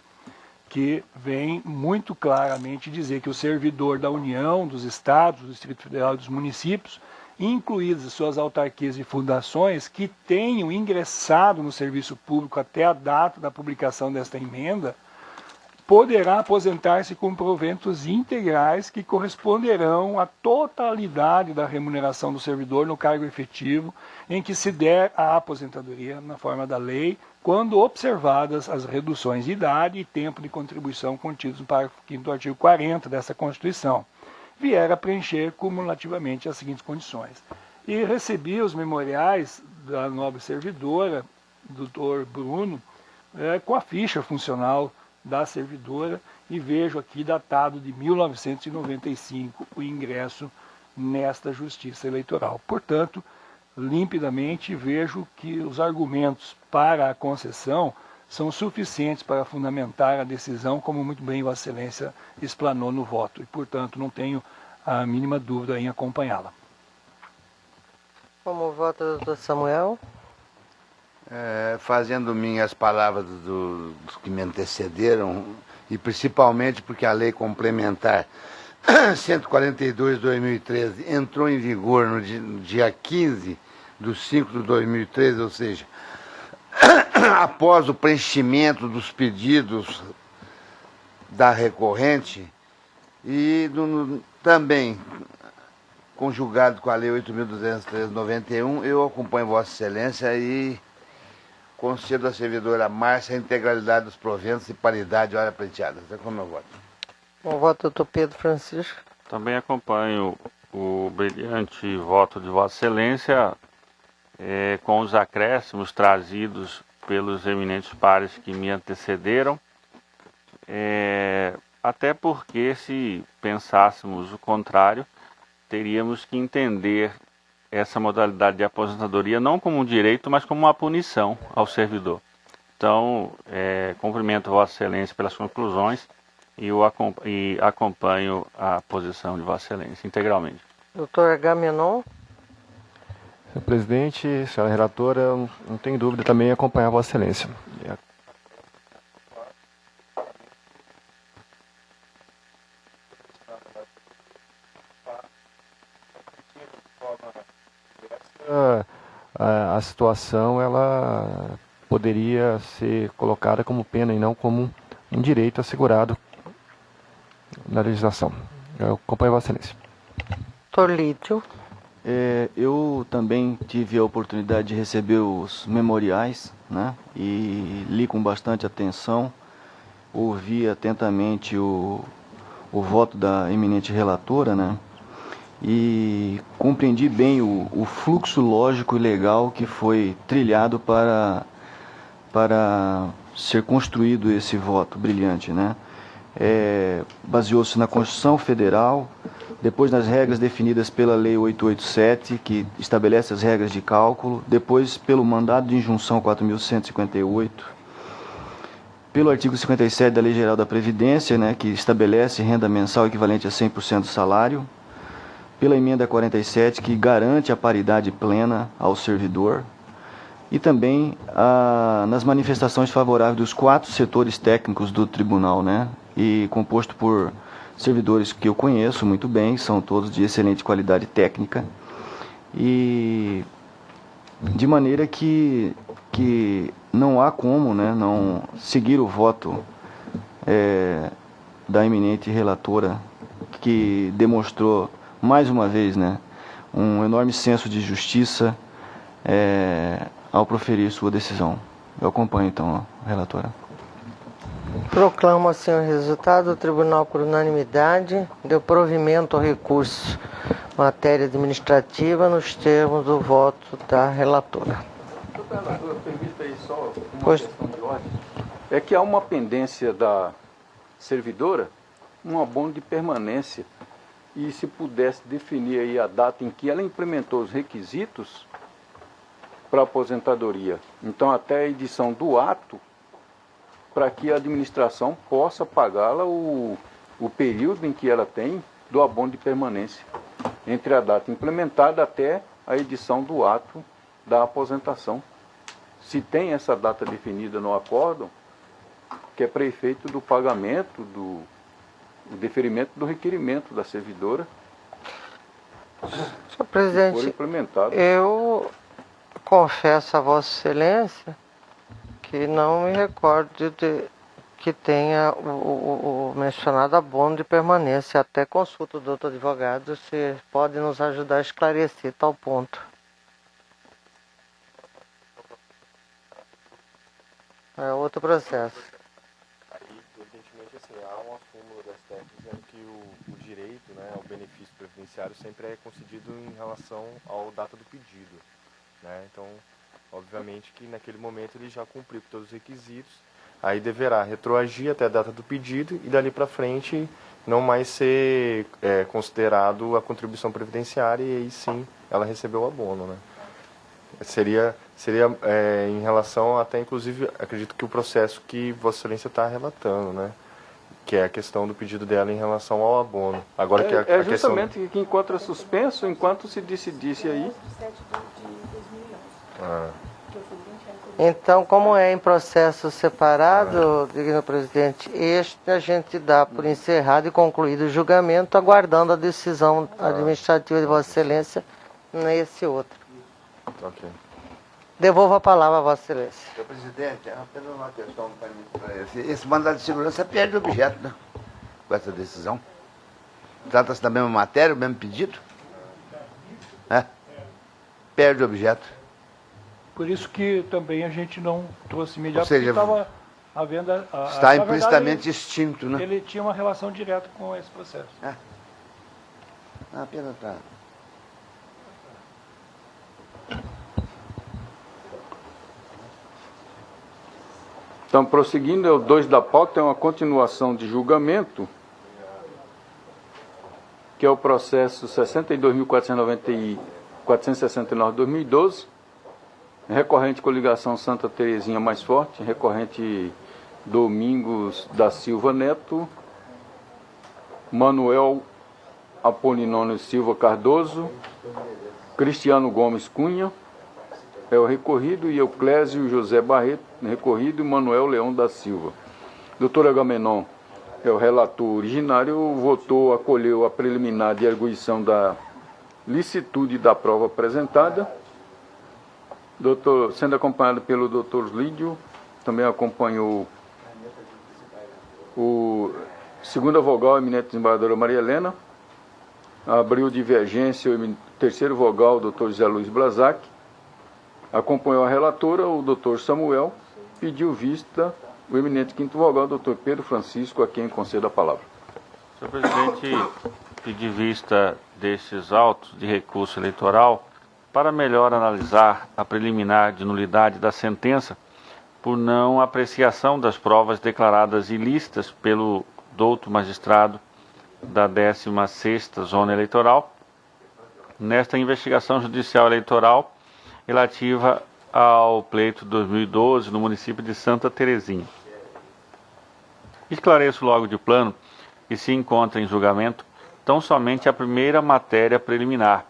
que vem muito claramente dizer que o servidor da União, dos Estados, do Distrito Federal e dos municípios, incluídas as suas autarquias e fundações, que tenham ingressado no serviço público até a data da publicação desta emenda, poderá aposentar-se com proventos integrais que corresponderão à totalidade da remuneração do servidor no cargo efetivo em que se der a aposentadoria na forma da lei, quando observadas as reduções de idade e tempo de contribuição contidos no parágrafo 5º do artigo 40 dessa Constituição, vier a preencher cumulativamente as seguintes condições. E recebi os memoriais da nobre servidora, doutor Bruno, com a ficha funcional da servidora, e vejo aqui datado de 1995 o ingresso nesta Justiça Eleitoral. Portanto, limpidamente vejo que os argumentos para a concessão são suficientes para fundamentar a decisão, como muito bem Vossa Excelência explanou no voto, e portanto não tenho a mínima dúvida em acompanhá-la. Como vota o doutor Samuel? Fazendo minhas palavras dos que me antecederam, e principalmente porque a lei complementar 142/2013 entrou em vigor no dia 15/5/2013, ou seja, após o preenchimento dos pedidos da recorrente, e também conjugado com a Lei 8.213/91, eu acompanho Vossa Excelência e concedo à servidora Márcia a integralidade dos proventos e paridade de hora pleiteada. Esse é como eu voto. Bom voto, doutor Pedro Francisco. Também acompanho o brilhante voto de Vossa Excelência, com os acréscimos trazidos pelos eminentes pares que me antecederam, até porque, se pensássemos o contrário, teríamos que entender essa modalidade de aposentadoria não como um direito, mas como uma punição ao servidor. Então, cumprimento Vossa Excelência pelas conclusões e acompanho a posição de Vossa Excelência integralmente. Doutor Agamenon. Senhor presidente, senhora relatora, não tenho dúvida também em acompanhar Vossa Excelência. A situação ela poderia ser colocada como pena e não como um direito assegurado na legislação. Eu acompanho Vossa Excelência. Doutor Lídio. Eu também tive a oportunidade de receber os memoriais, né, e li com bastante atenção, ouvi atentamente o voto da eminente relatora, né, e compreendi bem o fluxo lógico e legal que foi trilhado para ser construído esse voto brilhante, né. Baseou-se na Constituição Federal, depois nas regras definidas pela Lei 887, que estabelece as regras de cálculo, depois pelo Mandado de Injunção 4.158, pelo artigo 57 da Lei Geral da Previdência, né, que estabelece renda mensal equivalente a 100% do salário, pela Emenda 47, que garante a paridade plena ao servidor, e também nas manifestações favoráveis dos 4 setores técnicos do tribunal, né, e composto por servidores que eu conheço muito bem, são todos de excelente qualidade técnica, e de maneira que não há como, né, não seguir o voto da eminente relatora, que demonstrou mais uma vez, né, um enorme senso de justiça ao proferir sua decisão. Eu acompanho então a relatora. Proclamo assim o resultado. O tribunal, por unanimidade, deu provimento ao recurso matéria administrativa nos termos do voto da relatora. Relatora, permita aí só uma questão de ordem. É que há uma pendência da servidora, um abono de permanência, e se pudesse definir aí a data em que ela implementou os requisitos para aposentadoria, então até a edição do ato, para que a administração possa pagá-la o período em que ela tem do abono de permanência, entre a data implementada até a edição do ato da aposentação. Se tem essa data definida no acórdão, que é para efeito do pagamento, do deferimento do requerimento da servidora, Senhor presidente, for implementado. eu confesso a Vossa Excelência que não me recordo de que tenha o mencionado abono de permanência. Até consulta o doutor advogado se pode nos ajudar a esclarecer tal ponto. É outro processo. Aí, evidentemente, assim, há uma súmula da STF dizendo que o direito, né, ao benefício previdenciário sempre é concedido em relação à data do pedido, né? Então, obviamente que naquele momento ele já cumpriu todos os requisitos, aí deverá retroagir até a data do pedido e dali para frente não mais ser considerado a contribuição previdenciária, e aí sim ela recebeu o abono, né? Seria em relação até, inclusive, acredito que o processo que Vossa Excelência está relatando, né? Que é a questão do pedido dela em relação ao abono. Agora que a justamente questão... que encontra suspenso enquanto se decidisse aí. Então, como é em processo separado, digno presidente, este a gente dá por encerrado e concluído o julgamento, aguardando a decisão administrativa de Vossa Excelência nesse outro. Ok. Devolvo a palavra a Vossa Excelência. Senhor presidente, apenas uma questão para mim. Esse mandado de segurança perde objeto, né? Com essa decisão. Trata-se da mesma matéria, o mesmo pedido? Perde objeto. Por isso que também a gente não trouxe imediato, Ou seja, porque estava havendo está na implicitamente verdade, extinto, né? ele tinha uma relação direta com esse processo. Apenas para... Então, prosseguindo, é o 2 da pauta, é uma continuação de julgamento, que é o processo 62.469/2012, recorrente coligação Santa Terezinha Mais Forte, recorrente Domingos da Silva Neto, Manuel Apolinônio Silva Cardoso, Cristiano Gomes Cunha, é o recorrido, e Euclésio José Barreto, recorrido, e Manuel Leão da Silva. Doutor Agamenon é o relator originário, votou, acolheu a preliminar de arguição da licitude da prova apresentada, sendo acompanhado pelo doutor Lídio, também acompanhou o segunda vogal, a eminente desembargadora Maria Helena, abriu divergência o terceiro vogal, o doutor José Luiz Blazac, acompanhou a relatora, o doutor Samuel, pediu vista o eminente quinto vogal, o doutor Pedro Francisco, a quem concedo a palavra. Senhor presidente, pedi vista destes autos de recurso eleitoral para melhor analisar a preliminar de nulidade da sentença por não apreciação das provas declaradas ilícitas pelo douto magistrado da 16ª Zona Eleitoral nesta investigação judicial eleitoral relativa ao pleito 2012 no município de Santa Terezinha. Esclareço logo de plano que se encontra em julgamento tão somente a primeira matéria preliminar,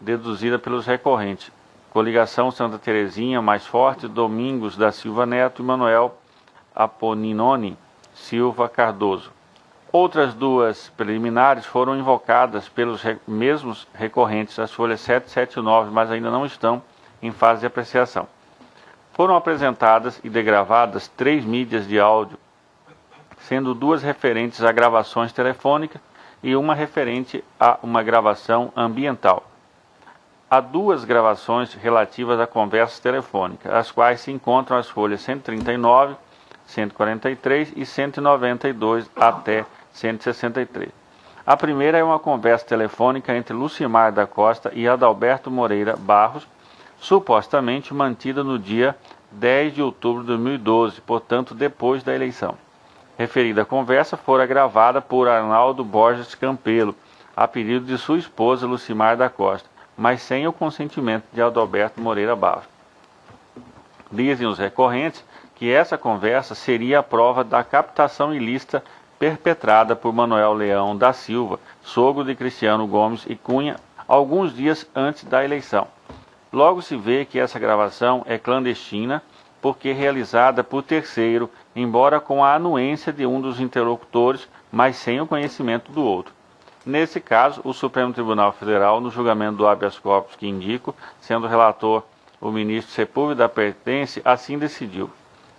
deduzida pelos recorrentes, coligação Santa Terezinha Mais Forte, Domingos da Silva Neto e Manuel Apolinônio Silva Cardoso, Outras duas preliminares foram invocadas pelos mesmos recorrentes, as folhas 7 e 7 e 9, mas ainda não estão em fase de apreciação. Foram apresentadas e degravadas 3 mídias de áudio, sendo 2 referentes a gravações telefônicas e uma referente a uma gravação ambiental. Há 2 gravações relativas a conversas telefônicas, as quais se encontram as folhas 139, 143 e 192 até 163. A primeira é uma conversa telefônica entre Lucimar da Costa e Adalberto Moreira Barros, supostamente mantida no dia 10 de outubro de 2012, portanto depois da eleição. Referida conversa fora gravada por Arnaldo Borges Campelo, a pedido de sua esposa Lucimar da Costa, mas sem o consentimento de Adalberto Moreira Barros. Dizem os recorrentes que essa conversa seria a prova da captação ilícita perpetrada por Manuel Leão da Silva, sogro de Cristiano Gomes e Cunha, alguns dias antes da eleição. Logo se vê que essa gravação é clandestina, porque realizada por terceiro, embora com a anuência de um dos interlocutores, mas sem o conhecimento do outro. Nesse caso, o Supremo Tribunal Federal, no julgamento do habeas corpus que indico, sendo relator o ministro Sepúlveda Pertence, assim decidiu.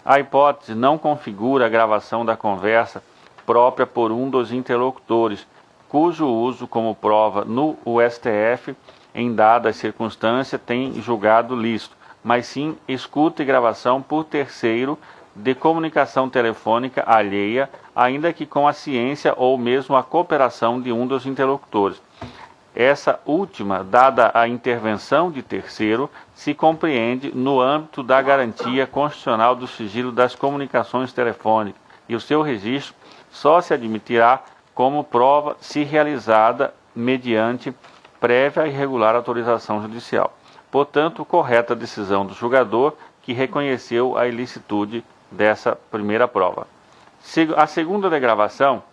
A hipótese não configura a gravação da conversa própria por um dos interlocutores, cujo uso como prova no STF, em dadas circunstâncias, tem julgado lícito, mas sim escuta e gravação por terceiro de comunicação telefônica alheia, ainda que com a ciência ou mesmo a cooperação de um dos interlocutores. Essa última, dada a intervenção de terceiro, se compreende no âmbito da garantia constitucional do sigilo das comunicações telefônicas, e o seu registro só se admitirá como prova se realizada mediante prévia e regular autorização judicial. Portanto, correta a decisão do julgador, que reconheceu a ilicitude dessa primeira prova. A segunda degravação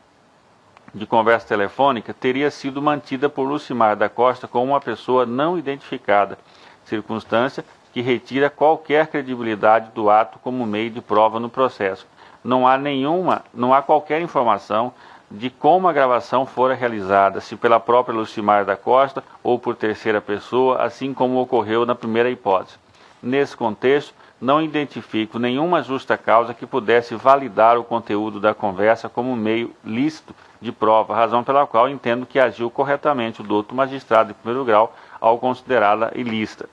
de conversa telefônica teria sido mantida por Lucimar da Costa com uma pessoa não identificada, circunstância que retira qualquer credibilidade do ato como meio de prova no processo. Não há qualquer informação de como a gravação fora realizada, se pela própria Lucimar da Costa ou por terceira pessoa, assim como ocorreu na primeira hipótese. Nesse contexto, não identifico nenhuma justa causa que pudesse validar o conteúdo da conversa como meio lícito de prova, razão pela qual entendo que agiu corretamente o douto magistrado de primeiro grau ao considerá-la ilícita.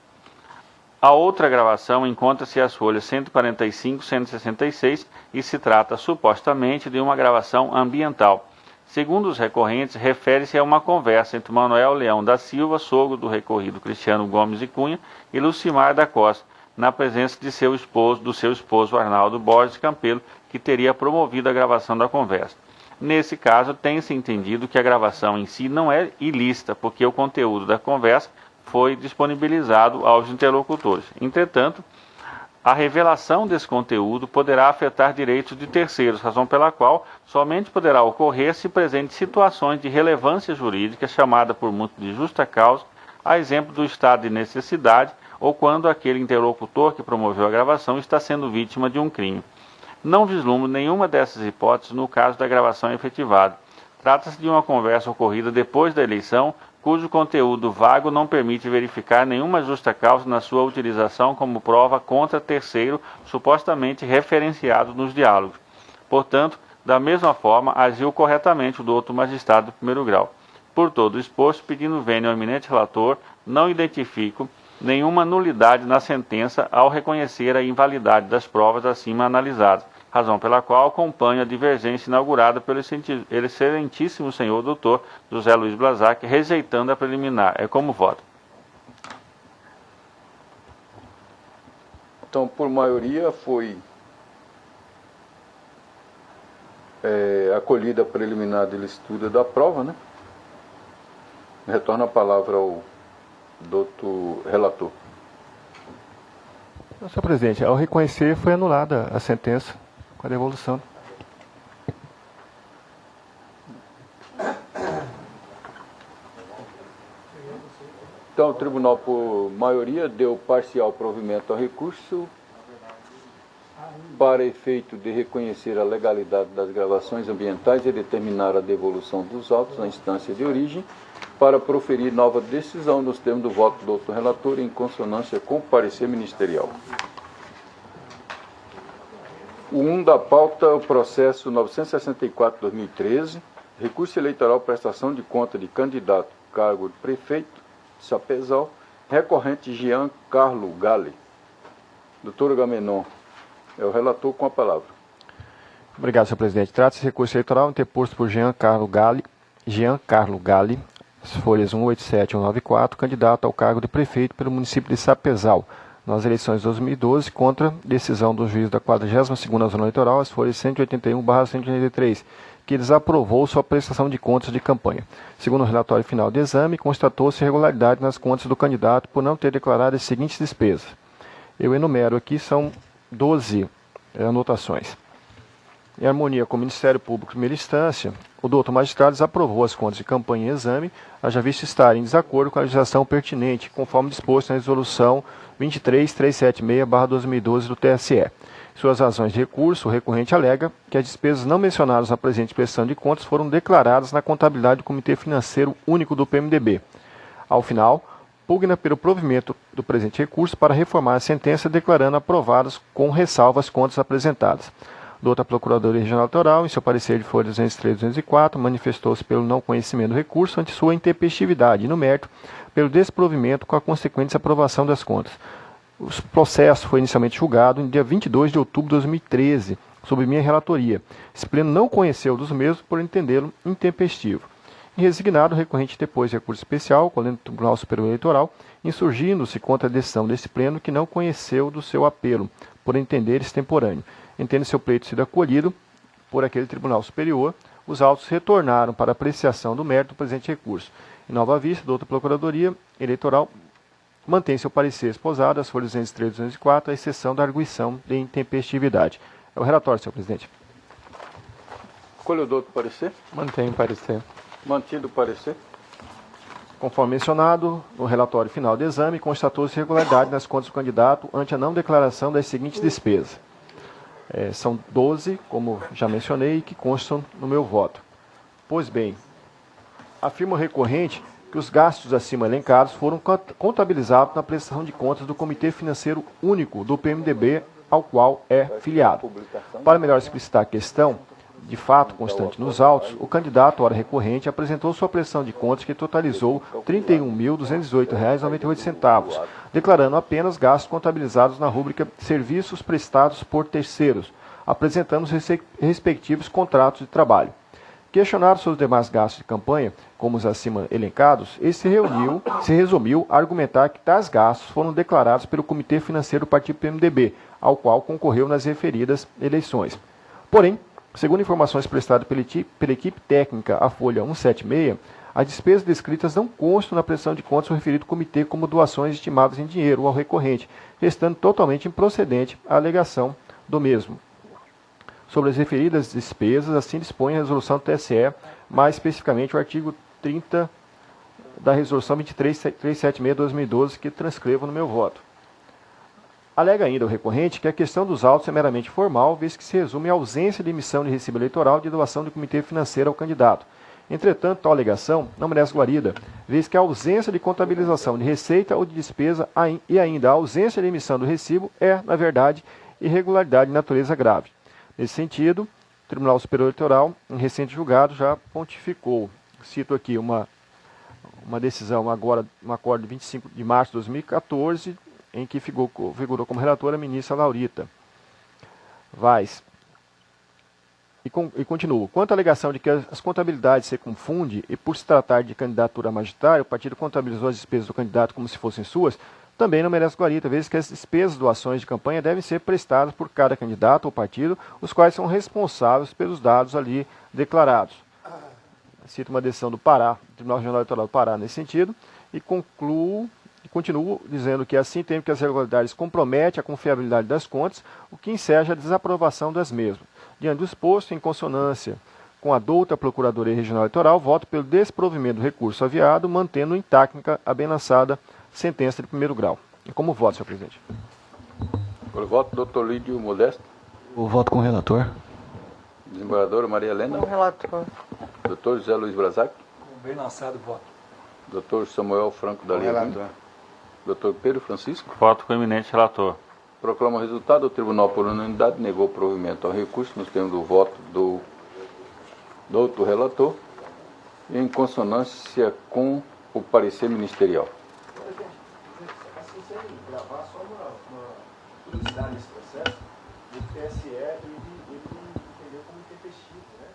A outra gravação encontra-se às folhas 145 e 166 e se trata supostamente de uma gravação ambiental. Segundo os recorrentes, refere-se a uma conversa entre Manuel Leão da Silva, sogro do recorrido Cristiano Gomes e Cunha, e Lucimar da Costa, na presença de do seu esposo Arnaldo Borges Campelo, que teria promovido a gravação da conversa. Nesse caso, tem-se entendido que a gravação em si não é ilícita, porque o conteúdo da conversa foi disponibilizado aos interlocutores. Entretanto, a revelação desse conteúdo poderá afetar direitos de terceiros, razão pela qual somente poderá ocorrer se presente situações de relevância jurídica chamada por muito de justa causa, a exemplo do estado de necessidade ou quando aquele interlocutor que promoveu a gravação está sendo vítima de um crime. Não vislumbro nenhuma dessas hipóteses no caso da gravação efetivada. Trata-se de uma conversa ocorrida depois da eleição, cujo conteúdo vago não permite verificar nenhuma justa causa na sua utilização como prova contra terceiro supostamente referenciado nos diálogos. Portanto, da mesma forma, agiu corretamente o douto magistrado de primeiro grau. Por todo o exposto, pedindo vênia ao eminente relator, não identifico nenhuma nulidade na sentença ao reconhecer a invalidade das provas acima analisadas, razão pela qual acompanho a divergência inaugurada pelo excelentíssimo senhor doutor José Luiz Blazac, rejeitando a preliminar. É como voto. Então, por maioria, foi acolhida a preliminar de licitude da prova, né? Retorno a palavra ao doutor relator. Senhor presidente, ao reconhecer, foi anulada a sentença com a devolução. Então, o tribunal, por maioria, deu parcial provimento ao recurso. para efeito de reconhecer a legalidade das gravações ambientais e determinar a devolução dos autos à instância de origem, para proferir nova decisão nos termos do voto do doutor relator, em consonância com o parecer ministerial. O 1 da pauta é o processo 964/2013, recurso eleitoral prestação de conta de candidato cargo de prefeito de Sapezal, recorrente Jean Carlo Galli. Doutor Agamenon, é o relator com a palavra. Obrigado, senhor presidente. Trata-se de recurso eleitoral interposto por Jean Carlo Galli, as folhas 187 e 194, candidato ao cargo de prefeito pelo município de Sapezal, nas eleições de 2012, contra decisão do juiz da 42ª Zona Eleitoral, as folhas 181/183, que desaprovou sua prestação de contas de campanha. Segundo o relatório final de exame, constatou-se irregularidade nas contas do candidato por não ter declarado as seguintes despesas. Eu enumero aqui, são 12 anotações. Em harmonia com o Ministério Público de primeira instância, o doutor magistrado desaprovou as contas de campanha em exame, haja visto estar em desacordo com a legislação pertinente, conforme disposto na resolução 23376/2012 do TSE. Suas razões de recurso, o recorrente alega que as despesas não mencionadas na presente prestação de contas foram declaradas na contabilidade do Comitê Financeiro Único do PMDB. Ao final, pugna pelo provimento do presente recurso para reformar a sentença, declarando aprovadas com ressalva as contas apresentadas. Do outra Procuradoria Regional Eleitoral, em seu parecer de folha 203 e 204, manifestou-se pelo não conhecimento do recurso ante sua intempestividade e, no mérito, pelo desprovimento com a consequente desaprovação das contas. O processo foi inicialmente julgado no dia 22 de outubro de 2013, sob minha relatoria. Esse pleno não conheceu dos mesmos por entendê-lo intempestivo. Em resignado, o recorrente depôs recurso especial, colhendo o Tribunal Superior Eleitoral, insurgindo-se contra a decisão desse pleno que não conheceu do seu apelo, por entender extemporâneo. Entendo seu pleito sido acolhido por aquele Tribunal Superior, os autos retornaram para apreciação do mérito do presente recurso. Em nova vista, da outra Procuradoria Eleitoral, mantém seu parecer esposado, as folhas 203 e 204, à exceção da arguição de intempestividade. É o relatório, senhor presidente. Colhe o doutor parecer? Mantém o parecer. Mantido o parecer. Conforme mencionado, no relatório final do exame, constatou-se irregularidade nas contas do candidato ante a não declaração das seguintes despesas. São 12, como já mencionei, que constam no meu voto. Pois bem, afirma o recorrente que os gastos acima elencados foram contabilizados na prestação de contas do Comitê Financeiro Único do PMDB, ao qual é filiado. Para melhor explicitar a questão, de fato constante nos autos, o candidato, ora recorrente, apresentou sua prestação de contas que totalizou R$ 31.218,98, declarando apenas gastos contabilizados na rúbrica Serviços Prestados por Terceiros, apresentando os respectivos contratos de trabalho. Questionado sobre os demais gastos de campanha, como os acima elencados, ele se resumiu a argumentar que tais gastos foram declarados pelo Comitê Financeiro do Partido PMDB, ao qual concorreu nas referidas eleições. Porém, segundo informações prestadas pela equipe técnica à folha 176, as despesas descritas não constam na prestação de contas do referido comitê como doações estimadas em dinheiro ao recorrente, restando totalmente improcedente a alegação do mesmo. Sobre as referidas despesas, assim dispõe a resolução do TSE, mais especificamente o artigo 30 da resolução 23376/2012, que transcrevo no meu voto. Alega ainda o recorrente que a questão dos autos é meramente formal, vez que se resume à ausência de emissão de recibo eleitoral de doação do comitê financeiro ao candidato. Entretanto, tal alegação não merece guarida, vez que a ausência de contabilização de receita ou de despesa e ainda a ausência de emissão do recibo é, na verdade, irregularidade de natureza grave. Nesse sentido, o Tribunal Superior Eleitoral, em recente julgado, já pontificou. Cito aqui uma decisão agora, um acordo de 25 de março de 2014, em que figurou como relatora a ministra Laurita Vaz. E continuo. Quanto à alegação de que as contabilidades se confundem e, por se tratar de candidatura magistrada, o partido contabilizou as despesas do candidato como se fossem suas, também não merece guarita, vez que as despesas de doações de campanha devem ser prestadas por cada candidato ou partido, os quais são responsáveis pelos dados ali declarados. Cito uma decisão do Pará, Tribunal Regional Eleitoral do Pará, nesse sentido, e continuo dizendo que assim temo que as irregularidades comprometem a confiabilidade das contas, o que enseja a desaprovação das mesmas. Diante do exposto, em consonância com a douta Procuradoria Regional Eleitoral, voto pelo desprovimento do recurso aviado, mantendo intacta a bem lançada sentença de primeiro grau. E como voto, senhor presidente? Por voto, doutor Lídio Modesto. O voto com o relator. Desembargadora Maria Helena. Com o relator. Doutor José Luiz Brazac. Bem lançado o voto. Doutor Samuel Franco da Com o Lima. relator. Doutor Pedro Francisco. Voto com o eminente relator. Proclama o resultado. O tribunal, por unanimidade, negou o provimento ao recurso nos termos do voto do outro relator, em consonância com o parecer ministerial. Assim, sem gravar, só uma curiosidade nesse processo, o TSE, ele entendeu como intempestivo, né?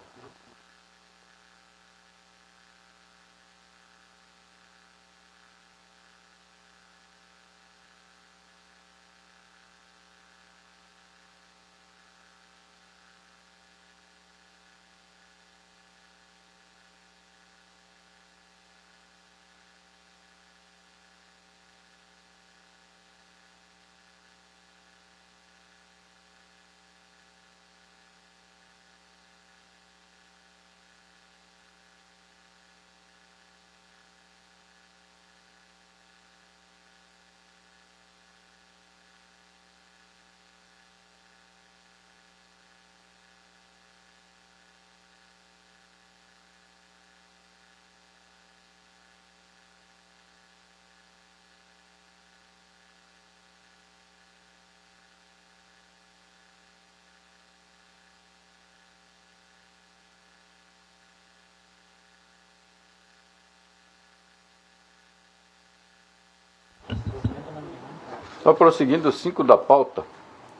Só prosseguindo, o 5 da pauta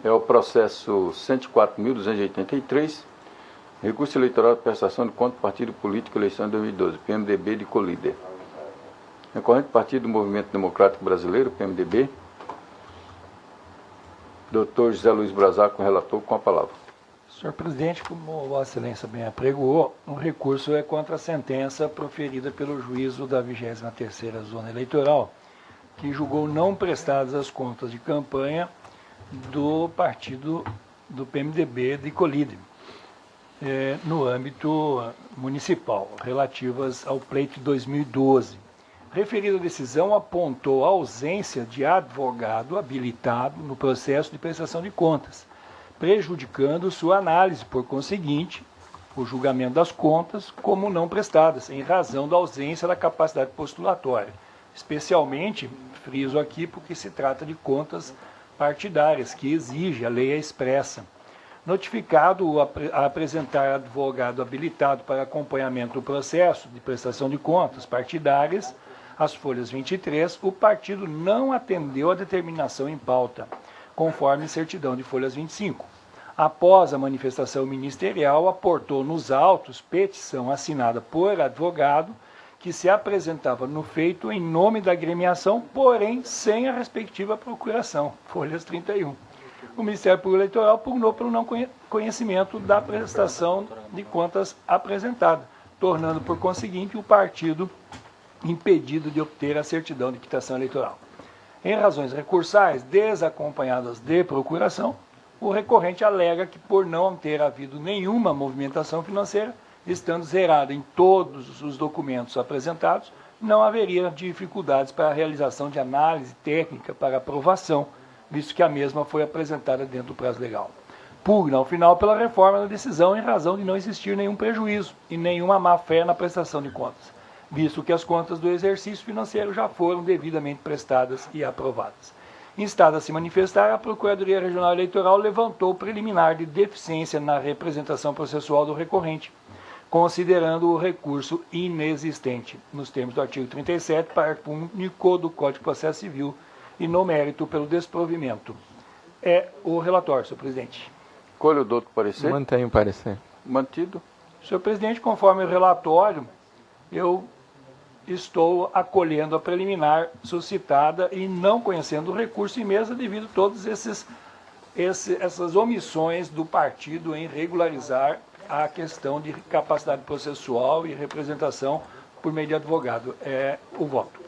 é o processo 104.283, recurso eleitoral de prestação de conta do Partido Político Eleição de 2012, PMDB de Colíder. Recorrente Partido do Movimento Democrático Brasileiro, PMDB, doutor José Luiz Brazac, relator, com a palavra. Senhor presidente, como Vossa Excelência bem apregoou, o recurso é contra a sentença proferida pelo juízo da 23ª Zona Eleitoral, que julgou não prestadas as contas de campanha do partido do PMDB de Colíder, no âmbito municipal, relativas ao pleito de 2012. Referida decisão apontou a ausência de advogado habilitado no processo de prestação de contas, prejudicando sua análise, por conseguinte, o julgamento das contas como não prestadas, em razão da ausência da capacidade postulatória. Especialmente, friso aqui, porque se trata de contas partidárias, que exige a lei expressa. Notificado a apresentar advogado habilitado para acompanhamento do processo de prestação de contas partidárias, as folhas 23, o partido não atendeu a determinação em pauta, conforme certidão de folhas 25. Após a manifestação ministerial, aportou nos autos petição assinada por advogado, que se apresentava no feito em nome da agremiação, porém sem a respectiva procuração, folhas 31. O Ministério Público Eleitoral pugnou pelo não conhecimento da prestação de contas apresentada, tornando, por conseguinte, o partido impedido de obter a certidão de quitação eleitoral. Em razões recursais, desacompanhadas de procuração, o recorrente alega que, por não ter havido nenhuma movimentação financeira, estando zerada em todos os documentos apresentados, não haveria dificuldades para a realização de análise técnica para aprovação, visto que a mesma foi apresentada dentro do prazo legal. Pugna, ao final, pela reforma da decisão em razão de não existir nenhum prejuízo e nenhuma má-fé na prestação de contas, visto que as contas do exercício financeiro já foram devidamente prestadas e aprovadas. Instada a se manifestar, a Procuradoria Regional Eleitoral levantou o preliminar de deficiência na representação processual do recorrente, considerando o recurso inexistente, nos termos do artigo 37, parágrafo único do Código de Processo Civil, e no mérito pelo desprovimento. É o relatório, senhor presidente. Colhe o doutor parecer. Mantenho o parecer. Mantido. Senhor presidente, conforme o relatório, eu estou acolhendo a preliminar suscitada e não conhecendo o recurso em mesa devido a todas essas omissões do partido em regularizar a questão de capacidade processual e representação por meio de advogado. É o voto.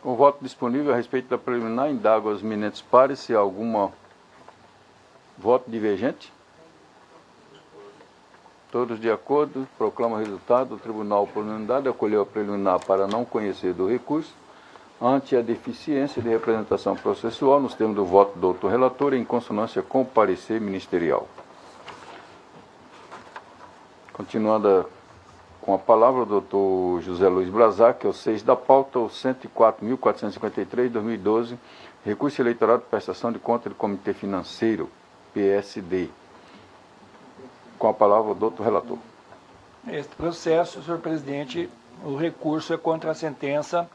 Com o voto disponível a respeito da preliminar, indago aos eminentes pares se há algum voto divergente. Todos de acordo, proclama o resultado. O tribunal, por unanimidade, acolheu a preliminar para não conhecer do recurso. ante a deficiência de representação processual nos termos do voto do doutor relator em consonância com o parecer ministerial. Continuando com a palavra, o doutor José Luiz Brazac, que é o 6 da pauta, o 104.453, 2012, recurso eleitoral de prestação de conta do Comitê Financeiro, PSD. Com a palavra, o doutor relator. Este processo, senhor presidente, o recurso é contra a sentença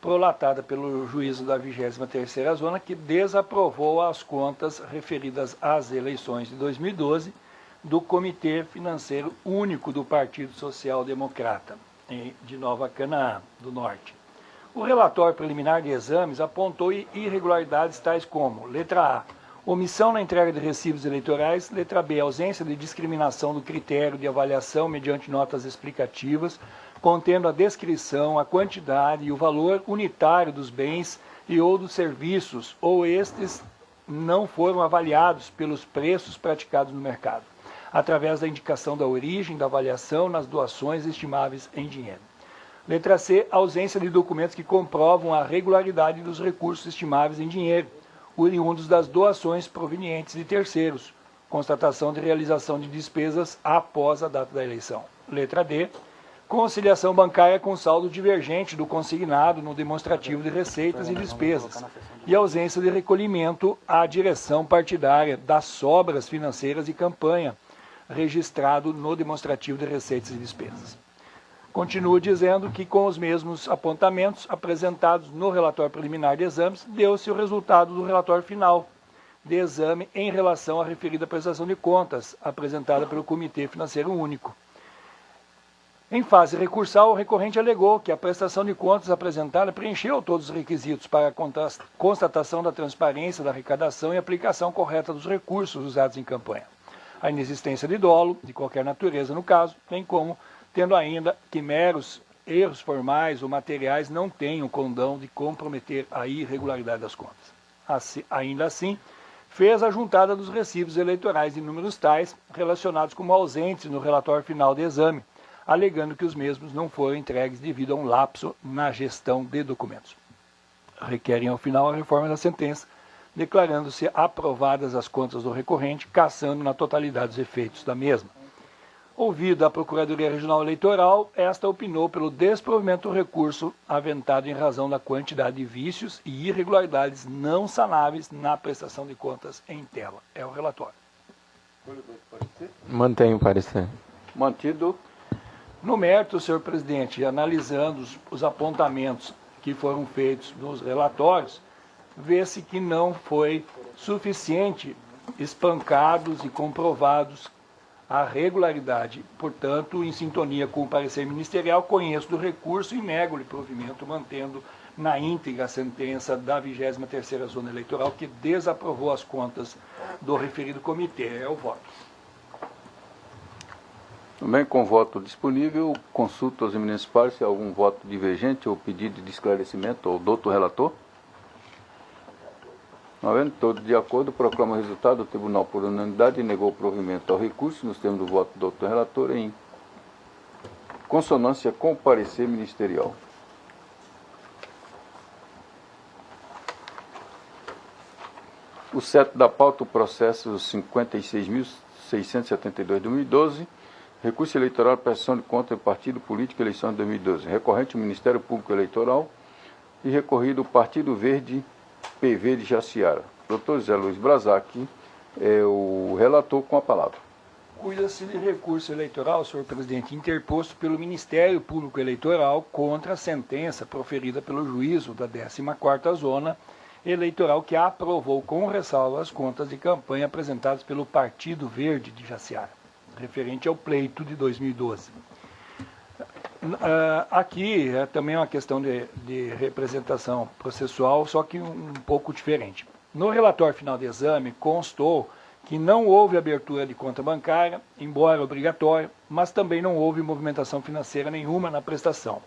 prolatada pelo juízo da 23ª Zona, que desaprovou as contas referidas às eleições de 2012 do Comitê Financeiro Único do Partido Social Democrata, de Nova Canaã, do Norte. O relatório preliminar de exames apontou irregularidades tais como: letra A, omissão na entrega de recibos eleitorais; letra B, ausência de discriminação do critério de avaliação mediante notas explicativas, contendo a descrição, a quantidade e o valor unitário dos bens e ou dos serviços, ou estes não foram avaliados pelos preços praticados no mercado, através da indicação da origem da avaliação nas doações estimáveis em dinheiro. Letra C, ausência de documentos que comprovam a regularidade dos recursos estimáveis em dinheiro, oriundos das doações provenientes de terceiros, constatação de realização de despesas após a data da eleição. Letra D, conciliação bancária com saldo divergente do consignado no demonstrativo de receitas e despesas, e ausência de recolhimento à direção partidária das sobras financeiras de campanha, registrado no demonstrativo de receitas e despesas. Continuo dizendo que, com os mesmos apontamentos apresentados no relatório preliminar de exames, deu-se o resultado do relatório final de exame em relação à referida prestação de contas, apresentada pelo Comitê Financeiro Único. Em fase recursal, o recorrente alegou que a prestação de contas apresentada preencheu todos os requisitos para a constatação da transparência da arrecadação e aplicação correta dos recursos usados em campanha. A inexistência de dolo, de qualquer natureza no caso, bem como tendo ainda que meros erros formais ou materiais não tenham condão de comprometer a irregularidade das contas. Ainda assim, fez a juntada dos recibos eleitorais de números tais relacionados como ausentes no relatório final de exame, alegando que os mesmos não foram entregues devido a um lapso na gestão de documentos. Requerem ao final a reforma da sentença, declarando-se aprovadas as contas do recorrente, cassando na totalidade os efeitos da mesma. Ouvida a Procuradoria Regional Eleitoral, esta opinou pelo desprovimento do recurso aventado em razão da quantidade de vícios e irregularidades não sanáveis na prestação de contas em tela. É o relatório. Mantenho o parecer. Mantido. No mérito, senhor presidente, analisando os apontamentos que foram feitos nos relatórios, vê-se que não foi suficiente espancados e comprovados a regularidade. Portanto, em sintonia com o parecer ministerial, conheço do recurso e nego-lhe provimento, mantendo na íntegra a sentença da 23ª Zona Eleitoral, que desaprovou as contas do referido comitê. É o voto. Também com voto disponível, consulto aos eminentes pares se há algum voto divergente ou pedido de esclarecimento ao doutor relator. Não havendo todos de acordo, proclama o resultado do tribunal por unanimidade e negou o provimento ao recurso nos termos do voto do doutor relator em consonância com o parecer ministerial. O 7 da pauta, o processo 56.672/2012, recurso eleitoral, prestação de conta do partido político, eleição de 2012. Recorrente o Ministério Público Eleitoral e recorrido o Partido Verde, PV de Jaciara. Dr. José Luiz Brazac é o relator com a palavra. Cuida-se de recurso eleitoral, senhor presidente, interposto pelo Ministério Público Eleitoral contra a sentença proferida pelo juízo da 14ª Zona Eleitoral, que aprovou com ressalva as contas de campanha apresentadas pelo Partido Verde de Jaciara, referente ao pleito de 2012. Aqui é também uma questão de representação processual, só que um pouco diferente. No relatório final de exame, constou que não houve abertura de conta bancária, embora obrigatória, mas também não houve movimentação financeira nenhuma na prestação.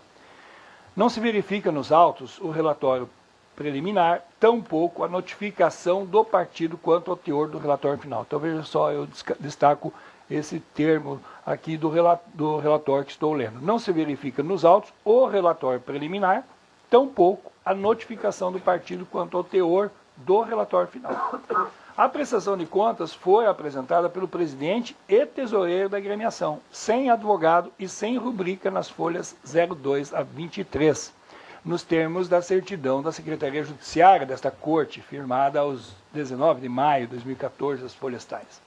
Não se verifica nos autos o relatório preliminar, tampouco a notificação do partido quanto ao teor do relatório final. Então, veja só, eu destaco esse termo aqui do relatório que estou lendo. Não se verifica nos autos o relatório preliminar, tampouco a notificação do partido quanto ao teor do relatório final. A prestação de contas foi apresentada pelo presidente e tesoureiro da agremiação, sem advogado e sem rubrica nas folhas 02 a 23, nos termos da certidão da Secretaria Judiciária desta Corte, firmada aos 19 de maio de 2014, as folhas tais.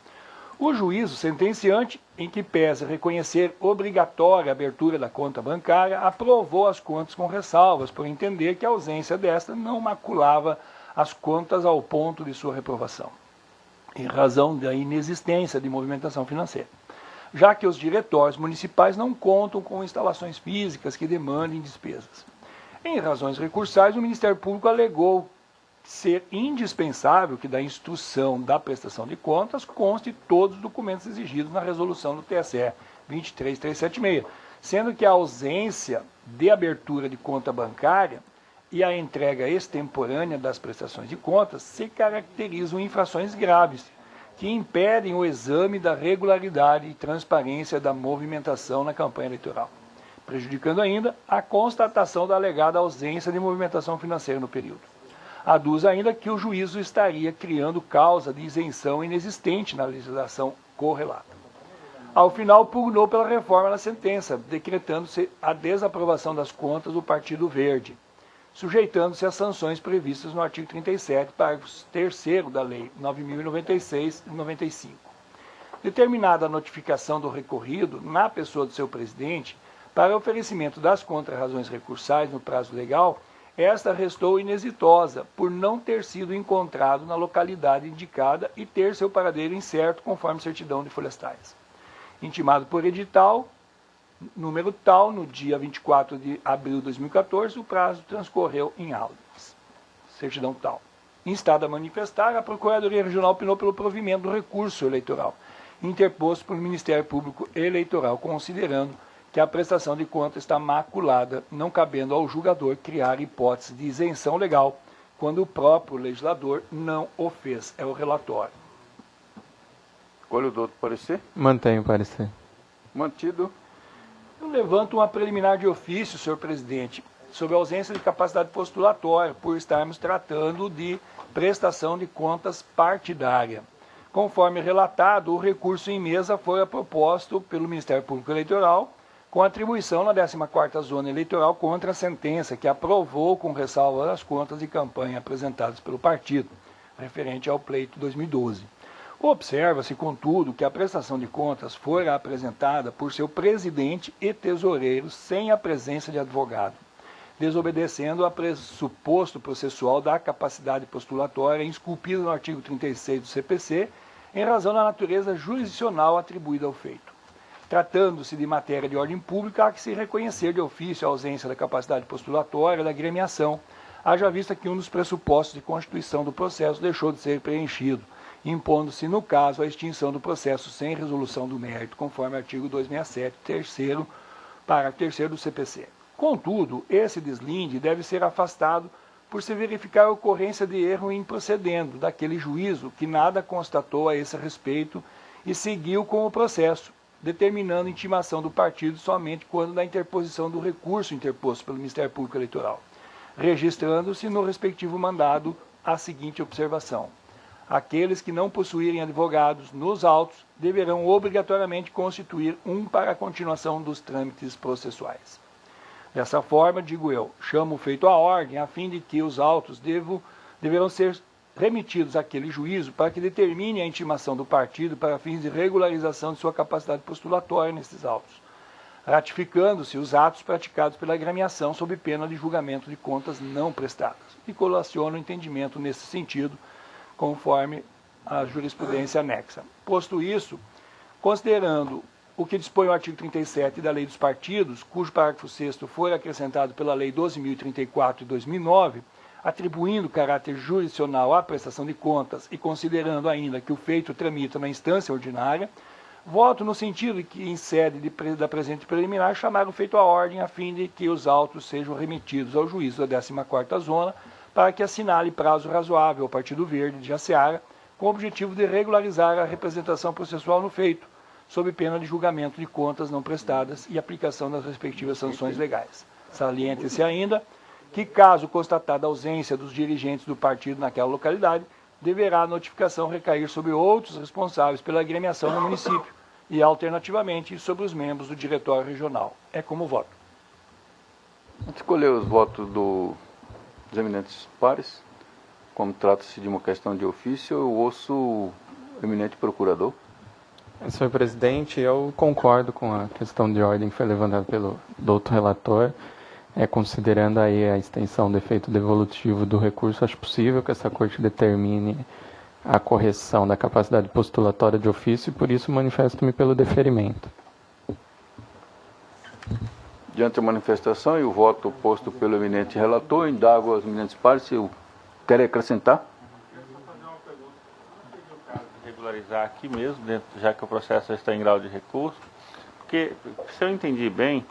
O juízo sentenciante, em que pese reconhecer obrigatória a abertura da conta bancária, aprovou as contas com ressalvas, por entender que a ausência desta não maculava as contas ao ponto de sua reprovação, em razão da inexistência de movimentação financeira, já que os diretórios municipais não contam com instalações físicas que demandem despesas. Em razões recursais, o Ministério Público alegou ser indispensável que da instrução da prestação de contas conste todos os documentos exigidos na resolução do TSE 23376, sendo que a ausência de abertura de conta bancária e a entrega extemporânea das prestações de contas se caracterizam infrações graves, que impedem o exame da regularidade e transparência da movimentação na campanha eleitoral, prejudicando ainda a constatação da alegada ausência de movimentação financeira no período. Aduz ainda que o juízo estaria criando causa de isenção inexistente na legislação correlata. Ao final, pugnou pela reforma na sentença, decretando-se a desaprovação das contas do Partido Verde, sujeitando-se às sanções previstas no artigo 37, parágrafo 3º da Lei 9.096 de 95. Determinada a notificação do recorrido, na pessoa do seu presidente, para oferecimento das contrarrazões recursais no prazo legal, esta restou inexitosa por não ter sido encontrado na localidade indicada e ter seu paradeiro incerto conforme certidão de folhas tais. Intimado por edital, número tal, no dia 24 de abril de 2014, o prazo transcorreu em aulas. Certidão tal. Instado a manifestar, a Procuradoria Regional opinou pelo provimento do recurso eleitoral, interposto pelo Ministério Público Eleitoral, considerando que a prestação de contas está maculada, não cabendo ao julgador criar hipótese de isenção legal, quando o próprio legislador não o fez. É o relatório. Escolha o do outro parecer. Mantenho o parecer. Mantido. Eu levanto uma preliminar de ofício, senhor presidente, sobre a ausência de capacidade postulatória, por estarmos tratando de prestação de contas partidária. Conforme relatado, o recurso em mesa foi proposto pelo Ministério Público Eleitoral, com atribuição na 14ª Zona Eleitoral contra a sentença que aprovou com ressalva as contas de campanha apresentadas pelo partido, referente ao pleito 2012. Observa-se, contudo, que a prestação de contas fora apresentada por seu presidente e tesoureiro sem a presença de advogado, desobedecendo a pressuposto processual da capacidade postulatória esculpida no artigo 36 do CPC, em razão da natureza jurisdicional atribuída ao feito. Tratando-se de matéria de ordem pública, há que se reconhecer de ofício a ausência da capacidade postulatória da agremiação, haja vista que um dos pressupostos de constituição do processo deixou de ser preenchido, impondo-se, no caso, a extinção do processo sem resolução do mérito, conforme artigo 267, parágrafo 3º do CPC. Contudo, esse deslinde deve ser afastado por se verificar a ocorrência de erro em procedendo daquele juízo que nada constatou a esse respeito e seguiu com o processo, determinando intimação do partido somente quando da interposição do recurso interposto pelo Ministério Público Eleitoral, registrando-se no respectivo mandado a seguinte observação: aqueles que não possuírem advogados nos autos deverão obrigatoriamente constituir um para a continuação dos trâmites processuais. Dessa forma, digo eu, chamo o feito à ordem, a fim de que os autos deverão ser remetidos àquele juízo para que determine a intimação do partido para fins de regularização de sua capacidade postulatória nesses autos, ratificando-se os atos praticados pela agremiação sob pena de julgamento de contas não prestadas. E colaciono o entendimento nesse sentido, conforme a jurisprudência anexa. Posto isso, considerando o que dispõe o artigo 37 da Lei dos Partidos, cujo parágrafo 6º foi acrescentado pela Lei 12.034 de 2009, atribuindo caráter jurisdicional à prestação de contas e considerando ainda que o feito tramita na instância ordinária, voto no sentido de que, em sede da presente preliminar, chamar o feito à ordem a fim de que os autos sejam remetidos ao juízo da 14ª Zona para que assinale prazo razoável ao Partido Verde de Jaceara, com o objetivo de regularizar a representação processual no feito, sob pena de julgamento de contas não prestadas e aplicação das respectivas sanções legais. Saliente-se ainda que, caso constatada a ausência dos dirigentes do partido naquela localidade, deverá a notificação recair sobre outros responsáveis pela agremiação no município e, alternativamente, sobre os membros do diretório regional. É como voto. A gente escolheu os votos dos eminentes pares. Como trata-se de uma questão de ofício, eu ouço o eminente procurador. Senhor presidente, eu concordo com a questão de ordem que foi levantada pelo doutor relator. Considerando aí a extensão do efeito devolutivo do recurso, acho possível que essa corte determine a correção da capacidade postulatória de ofício e por isso manifesto-me pelo deferimento. Diante da manifestação e o voto posto pelo eminente relator, indago aos eminentes pares se querem acrescentar. Regularizar aqui mesmo, já que o processo já está em grau de recurso, porque, se eu entendi bem,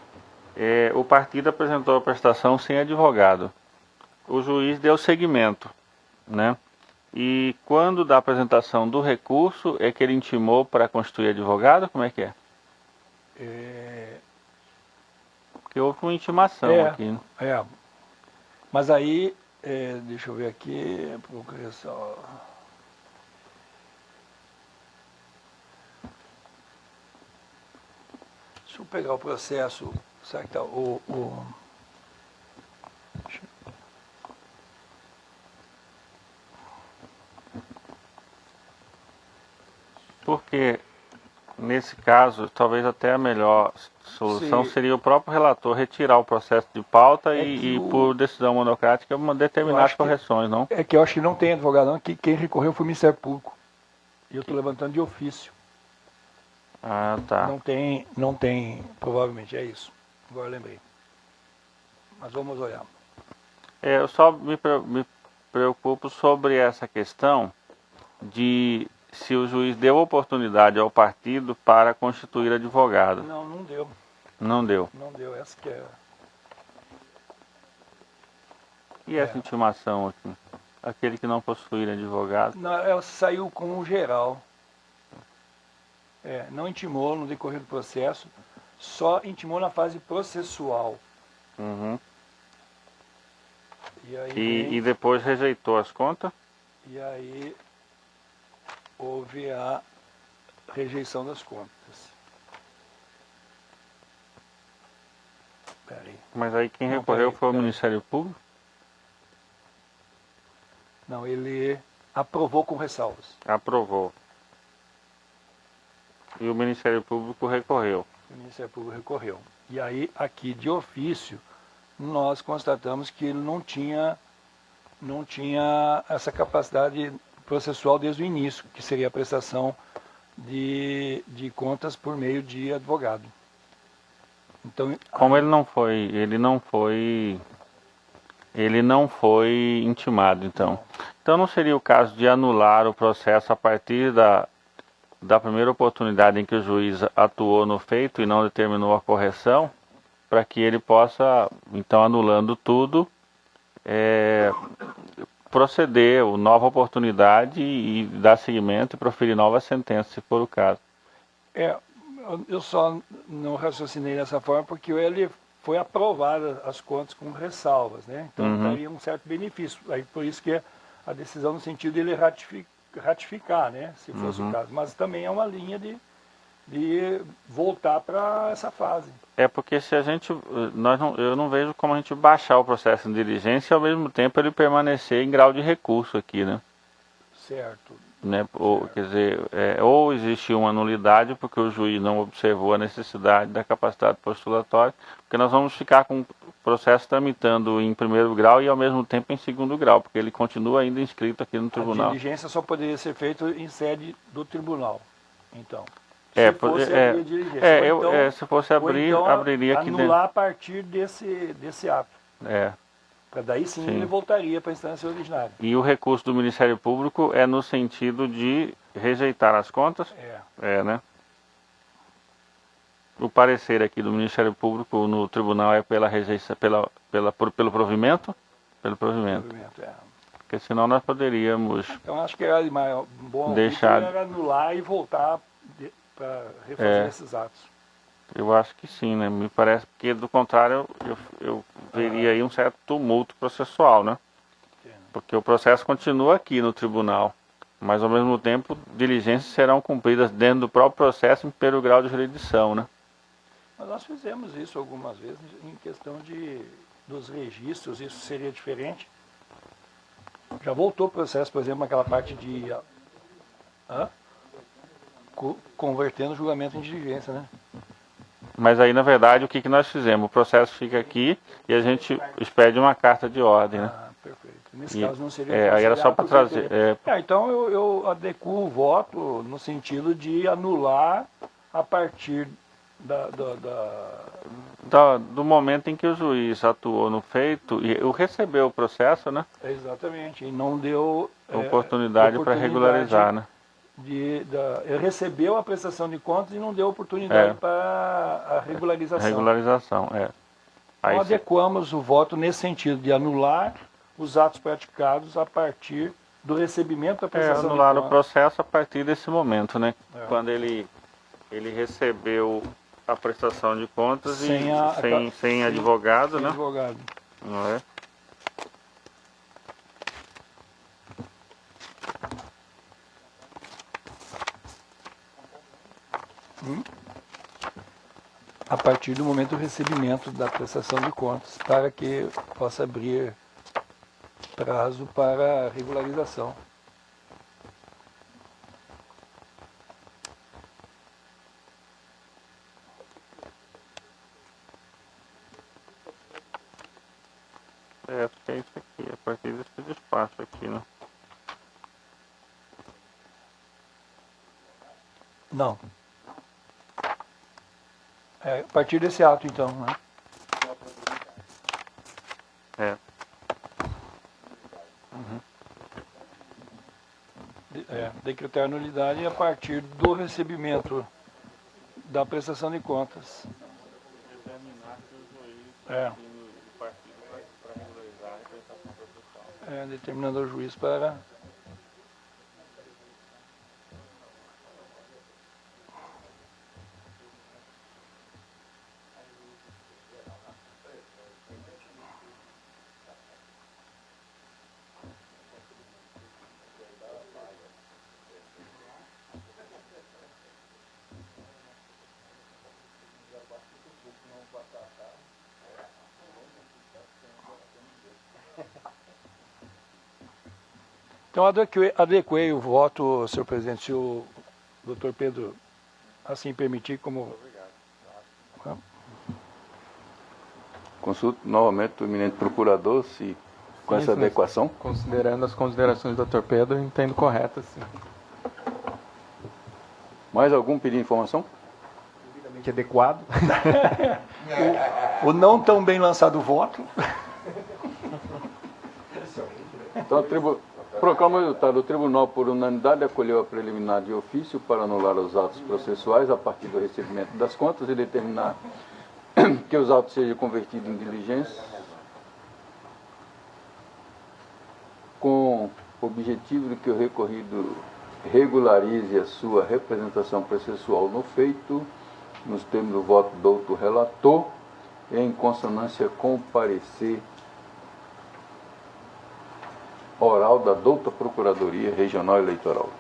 o partido apresentou a prestação sem advogado. O juiz deu seguimento, né? E quando da apresentação do recurso é que ele intimou para constituir advogado? Como é que é? Porque houve uma intimação aqui. Né? Mas aí, deixa eu ver aqui, só. Deixa eu pegar o processo. Será que tá Porque, nesse caso, talvez até a melhor solução seria o próprio relator retirar o processo de pauta e por decisão monocrática, determinar as correções, não? É que eu acho que não tem advogado, não, que quem recorreu foi o Ministério Público. E eu estou levantando de ofício. Ah, tá. Não tem, provavelmente, é isso. Agora eu lembrei. Mas vamos olhar. Eu só me preocupo sobre essa questão de se o juiz deu oportunidade ao partido para constituir advogado. Não deu. Não deu. Não deu, essa que é. E essa intimação aqui? Aquele que não possuir advogado? Não, ela saiu com o geral. Não intimou no decorrer do processo, só intimou na fase processual. Uhum. E, aí e depois rejeitou as contas? E aí houve a rejeição das contas. Peraí. Mas aí quem recorreu foi o Ministério Público? Não, ele aprovou com ressalvas. Aprovou. E o Ministério Público recorreu. O Ministério Público recorreu. E aí, aqui de ofício, nós constatamos que ele não tinha essa capacidade processual desde o início, que seria a prestação de contas por meio de advogado. Então, como ele não foi intimado, então. Então não seria o caso de anular o processo a partir da primeira oportunidade em que o juiz atuou no feito e não determinou a correção, para que ele possa, então, anulando tudo, proceder a nova oportunidade e dar seguimento e proferir nova sentença, se for o caso. Eu só não raciocinei dessa forma porque ele foi aprovada as contas com ressalvas, né? Então daria um certo benefício. Aí por isso que a decisão no sentido de ele ratificar, né? Se fosse o caso. Mas também é uma linha de voltar para essa fase. Porque se a gente, eu não vejo como a gente baixar o processo de diligência e ao mesmo tempo ele permanecer em grau de recurso aqui, né? Certo. Né? Quer dizer, ou existe uma nulidade porque o juiz não observou a necessidade da capacidade postulatória, porque nós vamos ficar com o processo tramitando em primeiro grau e ao mesmo tempo em segundo grau, porque ele continua ainda inscrito aqui no tribunal. A diligência só poderia ser feita em sede do tribunal, então. Se fosse abrir, abriria aqui dentro. Anular a partir desse ato. Para daí sim ele voltaria para a instância originária. E o recurso do Ministério Público é no sentido de rejeitar as contas? Né? O parecer aqui do Ministério Público no tribunal é pela rejeição, pelo provimento? Pelo provimento. Porque senão nós poderíamos. Então acho que era bom era anular e voltar para refazer esses atos. Eu acho que sim, né? Me parece que do contrário eu haveria aí um certo tumulto processual, né? Porque o processo continua aqui no tribunal, mas ao mesmo tempo diligências serão cumpridas dentro do próprio processo em primeiro grau de jurisdição, né? Mas nós fizemos isso algumas vezes em questão dos registros, isso seria diferente. Já voltou o processo, por exemplo, naquela parte de convertendo o julgamento em diligência, né? Mas aí, na verdade, o que nós fizemos? O processo fica aqui e a gente expede uma carta de ordem, né? Ah, perfeito. Nesse caso não seria aí era só para trazer. Então eu adequo o voto no sentido de anular a partir do momento em que o juiz atuou no feito e recebeu o processo, né? Exatamente, e não deu oportunidade para regularizar, né? Recebeu a prestação de contas e não deu oportunidade para a regularização. Regularização, Então adequamos o voto nesse sentido, de anular os atos praticados a partir do recebimento da prestação de contas. Anular o processo a partir desse momento, né? Quando ele recebeu a prestação de contas sem advogado, sem né? Advogado. Não é? A partir do momento do recebimento da prestação de contas, para que possa abrir prazo para regularização. Acho que é isso aqui, a partir desse despacho aqui, né? Não. A partir desse ato, então, né? Decretar a nulidade a partir do recebimento da prestação de contas. Determinando o juiz para... Então, adequei o voto, senhor presidente, se o doutor Pedro assim permitir, como... Consulto novamente o eminente procurador se com essa adequação. Considerando as considerações do Dr. Pedro, entendo correto, sim. Mais algum pedido de informação? Devidamente adequado. o não tão bem lançado voto. Então, proclama o resultado. O tribunal, por unanimidade, acolheu a preliminar de ofício para anular os atos processuais a partir do recebimento das contas e determinar que os autos sejam convertidos em diligência com o objetivo de que o recorrido regularize a sua representação processual no feito, nos termos do voto do doutor relator, em consonância com o parecer oral da douta Procuradoria Regional Eleitoral.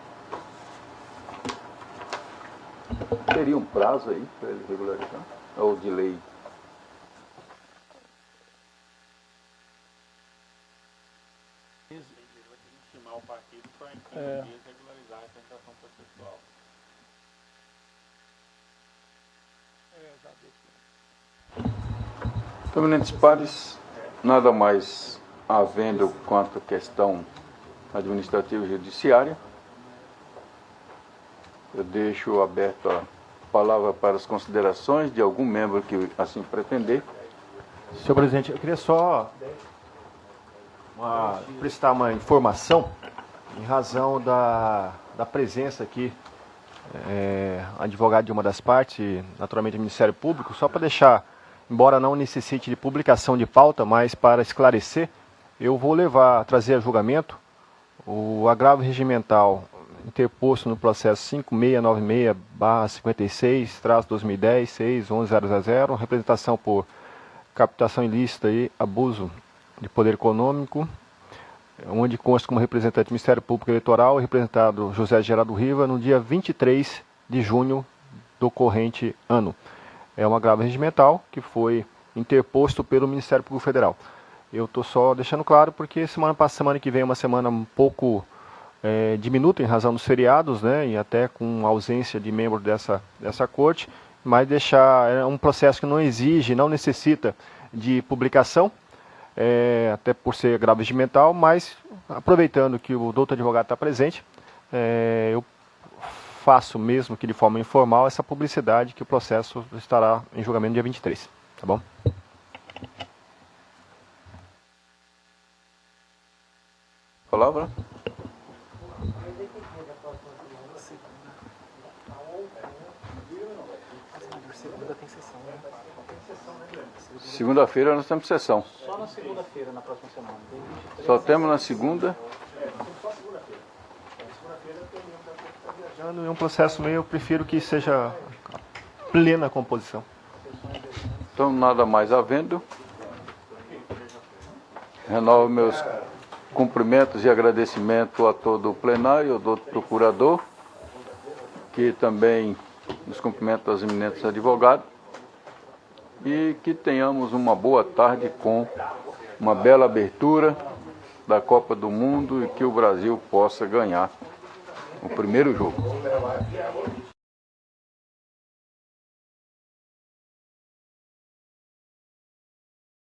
Teria um prazo aí para ele regularizar? Ou de lei? Intimar o partido para em 15 dias regularizar a representação processual. Então, eminentes pares, nada mais havendo quanto à questão administrativa e judiciária, eu deixo aberto a palavra para as considerações de algum membro que assim pretender. Senhor presidente, eu queria só prestar uma informação em razão da presença aqui, advogado de uma das partes, naturalmente do Ministério Público, só para deixar, embora não necessite de publicação de pauta, mas para esclarecer, eu vou trazer a julgamento o agravo regimental interposto no processo 5696/56-2010, 61100, representação por captação ilícita e abuso de poder econômico, onde consta como representante do Ministério Público Eleitoral o representado José Geraldo Riva, no dia 23 de junho do corrente ano. É um agravo regimental que foi interposto pelo Ministério Público Federal. Eu estou só deixando claro porque semana que vem é uma semana um pouco diminuta em razão dos feriados, né, e até com ausência de membro dessa corte, mas deixar um processo que não exige, não necessita de publicação, até por ser agravo regimental, mas aproveitando que o doutor advogado está presente, eu faço mesmo que de forma informal essa publicidade que o processo estará em julgamento no dia 23, tá bom? Palavra? Segunda-feira nós temos sessão. Só na segunda-feira, na próxima semana. Só temos na segunda. É um processo meio, eu prefiro que seja plena composição. Então, nada mais havendo. Renovo meus cumprimentos e agradecimento a todo o plenário, ao doutor procurador, que também nos cumprimenta aos eminentes advogados, e que tenhamos uma boa tarde com uma bela abertura da Copa do Mundo e que o Brasil possa ganhar o primeiro jogo.